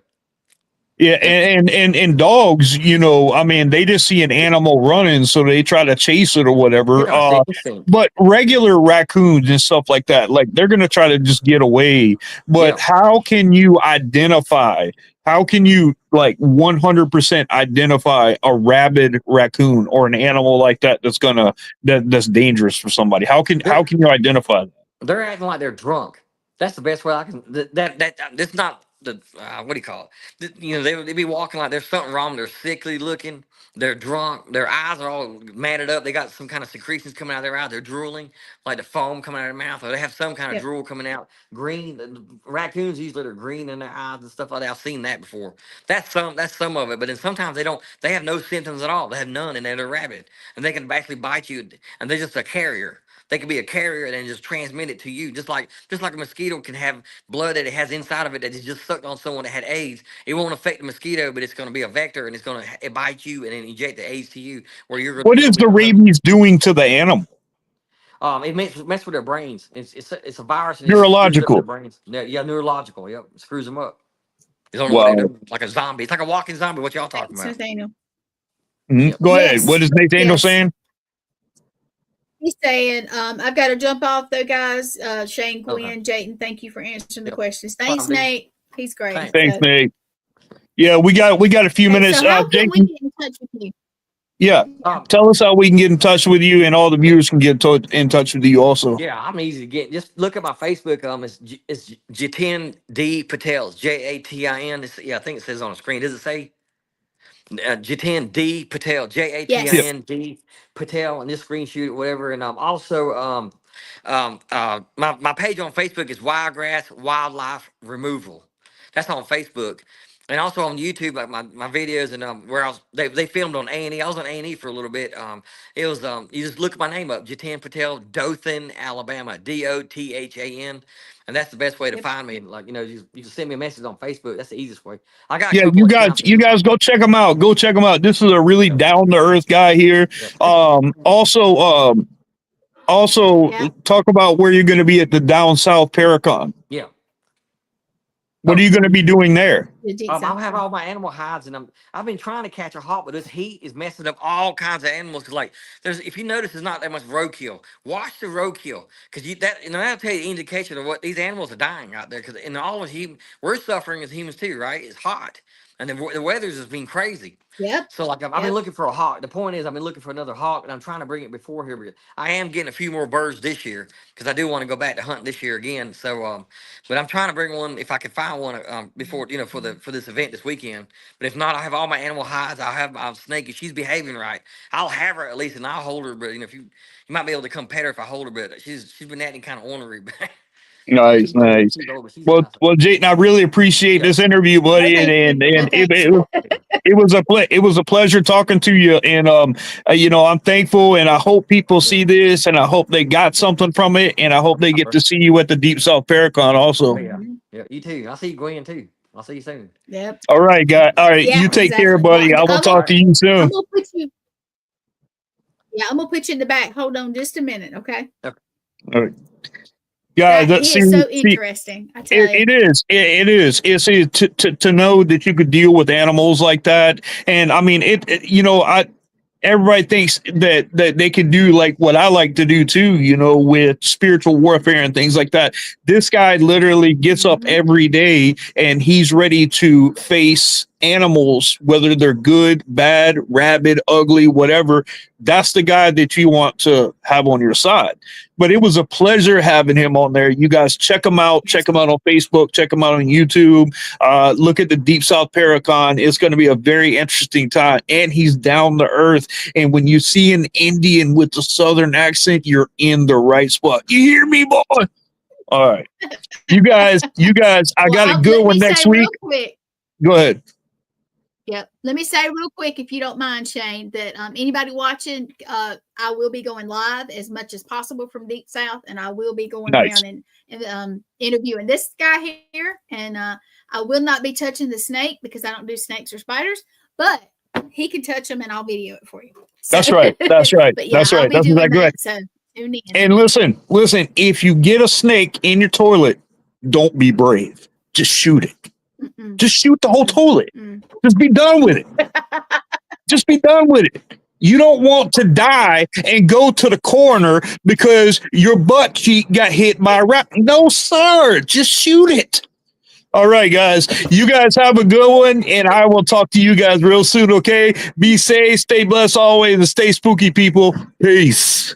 [SPEAKER 2] yeah, and dogs, you know, I mean, they just see an animal running, so they try to chase it or whatever.
[SPEAKER 4] Yeah, it's instinct.
[SPEAKER 2] But regular raccoons and stuff like that, like they're gonna try to just get away. But
[SPEAKER 4] Yeah.
[SPEAKER 2] how can you identify? How can you like 100% identify a rabid raccoon or an animal like that that's dangerous for somebody? How can you identify that?
[SPEAKER 4] They're acting like they're drunk. That's the best way I can. That's not the what do you call it? You know, they be walking like there's something wrong. They're sickly looking. They're drunk. Their eyes are all matted up. They got some kind of secretions coming out of their eyes. They're drooling, like the foam coming out of their mouth, or they have some kind of drool coming out. Green. The raccoons usually are green in their eyes and stuff like that. I've seen that before. That's some of it. But then sometimes they don't. They have no symptoms at all. They have none, and they're rabid, and they can actually bite you, and they're just a carrier. They could be a carrier and then just transmit it to you, just like a mosquito can have blood that it has inside of it that is just sucked on someone that had AIDS. It won't affect the mosquito, but it's going to be a vector and it's going to bite you and then inject the AIDS to you, where you're
[SPEAKER 2] What
[SPEAKER 4] going
[SPEAKER 2] is
[SPEAKER 4] to be
[SPEAKER 2] the rabies doing to the animal?
[SPEAKER 4] It mess with their brains. It's a virus and it screws up their
[SPEAKER 2] Neurological.
[SPEAKER 4] brains. Yeah, neurological. Yep, it screws them up. It's only what they
[SPEAKER 2] Wow.
[SPEAKER 4] do, like a zombie. It's like a walking zombie. What y'all talking
[SPEAKER 3] Thanks,
[SPEAKER 4] about?
[SPEAKER 3] Nathaniel.
[SPEAKER 4] Yep.
[SPEAKER 2] Go ahead.
[SPEAKER 3] Yes.
[SPEAKER 2] What is Nathaniel
[SPEAKER 3] Yes.
[SPEAKER 2] saying?
[SPEAKER 3] He's saying, I've got to jump off though, guys. Shane, Gwen, Jatin, thank you for answering the questions. Thanks, Nate. He's great.
[SPEAKER 2] Thanks, Nate. Yeah, we got a few minutes.
[SPEAKER 3] So how can we get in touch with you?
[SPEAKER 2] Yeah, tell us how we can get in touch with you, and all the viewers can get in touch with you also.
[SPEAKER 4] Yeah, I'm easy to get. Just look at my Facebook. It's Jatin D Patel. Jatin. Yeah, I think it says on the screen. Does it say? Jatin D Patel, Jatin D Patel, and just screenshot it, whatever. And also my page on Facebook is Wiregrass Wildlife Removal. That's on Facebook, and also on YouTube, like my videos and where they filmed on A&E. I was on A&E for a little bit. It was you just look my name up, Jatin Patel, Dothan, Alabama, Dothan. And that's the best way to find me. Like, you know, you can send me a message on Facebook. That's the easiest way. I got a couple
[SPEAKER 2] you
[SPEAKER 4] of
[SPEAKER 2] guys,
[SPEAKER 4] accounts.
[SPEAKER 2] you guys go check him out. Go check him out. This is a really down to earth guy here. Also talk about where you're going to be at the Down South Paracon.
[SPEAKER 4] Yeah.
[SPEAKER 2] What are you going to be doing there?
[SPEAKER 4] I'll have all my animal hides, and I've been trying to catch a hawk, but this heat is messing up all kinds of animals. 'Cause like, if you notice, there's not that much roadkill. Watch the roadkill, because that'll tell you the indication of what these animals are dying out there. Because in all of we're suffering as humans too, right? It's hot, and the weather's just been crazy.
[SPEAKER 3] Yep.
[SPEAKER 4] So like I've been looking for a hawk. The point is I've been looking for another hawk, and I'm trying to bring it before here. But I am getting a few more birds this year because I do want to go back to hunting this year again. So but I'm trying to bring one if I can find one before for this event this weekend. But if not, I have all my animal hides. I'll have my snake. If she's behaving right, I'll have her at least, and I'll hold her. But if you might be able to come pet her if I hold her. But she's been acting kind of ornery.
[SPEAKER 2] Nice. Well, Jatin, I really appreciate this interview, buddy, and it was a pleasure talking to you. And I'm thankful, and I hope people see this, and I hope they got something from it, and I hope they get to see you at the Deep South Paracon also.
[SPEAKER 4] Yeah, you too. I'll see you, Gwen, too. I'll see you soon.
[SPEAKER 3] Yep.
[SPEAKER 2] All right, guys. All right, you take care, buddy. I will talk to you soon.
[SPEAKER 3] I'm gonna put you in the back. Hold on just a minute, okay?
[SPEAKER 2] All right. Guys,
[SPEAKER 3] that is so interesting. I tell you.
[SPEAKER 2] It is. It's to know that you could deal with animals like that, and I mean, everybody thinks that they can do like what I like to do too, with spiritual warfare and things like that. This guy literally gets up every day and he's ready to face animals, whether they're good, bad, rabid, ugly, whatever. That's the guy that you want to have on your side. But it was a pleasure having him on there. You guys check him out. Check him out on Facebook. Check him out on YouTube. Look at the Deep South Paracon. It's going to be a very interesting time. And he's down to earth. And when you see an Indian with the Southern accent, you're in the right spot. You hear me, boy? All right. You guys, I got a good one next week. Go ahead.
[SPEAKER 3] Yep. Let me say real quick, if you don't mind, Shane, that anybody watching, I will be going live as much as possible from Deep South, and I will be going around and interviewing this guy here. And I will not be touching the snake because I don't do snakes or spiders, but he can touch them and I'll video it for you. So,
[SPEAKER 2] That's right.
[SPEAKER 3] But yeah,
[SPEAKER 2] That's right. That's
[SPEAKER 3] doing
[SPEAKER 2] good.
[SPEAKER 3] that, so Tune in.
[SPEAKER 2] And listen, if you get a snake in your toilet, don't be brave. Just shoot it.
[SPEAKER 3] Mm-mm.
[SPEAKER 2] Just shoot the whole toilet.
[SPEAKER 3] Mm.
[SPEAKER 2] Just be done with it. Just be done with it. You don't want to die and go to the coroner because your butt cheek got hit by a rat. No, sir. Just shoot it. All right, guys. You guys have a good one, and I will talk to you guys real soon, okay? Be safe, stay blessed always, and stay spooky, people. Peace.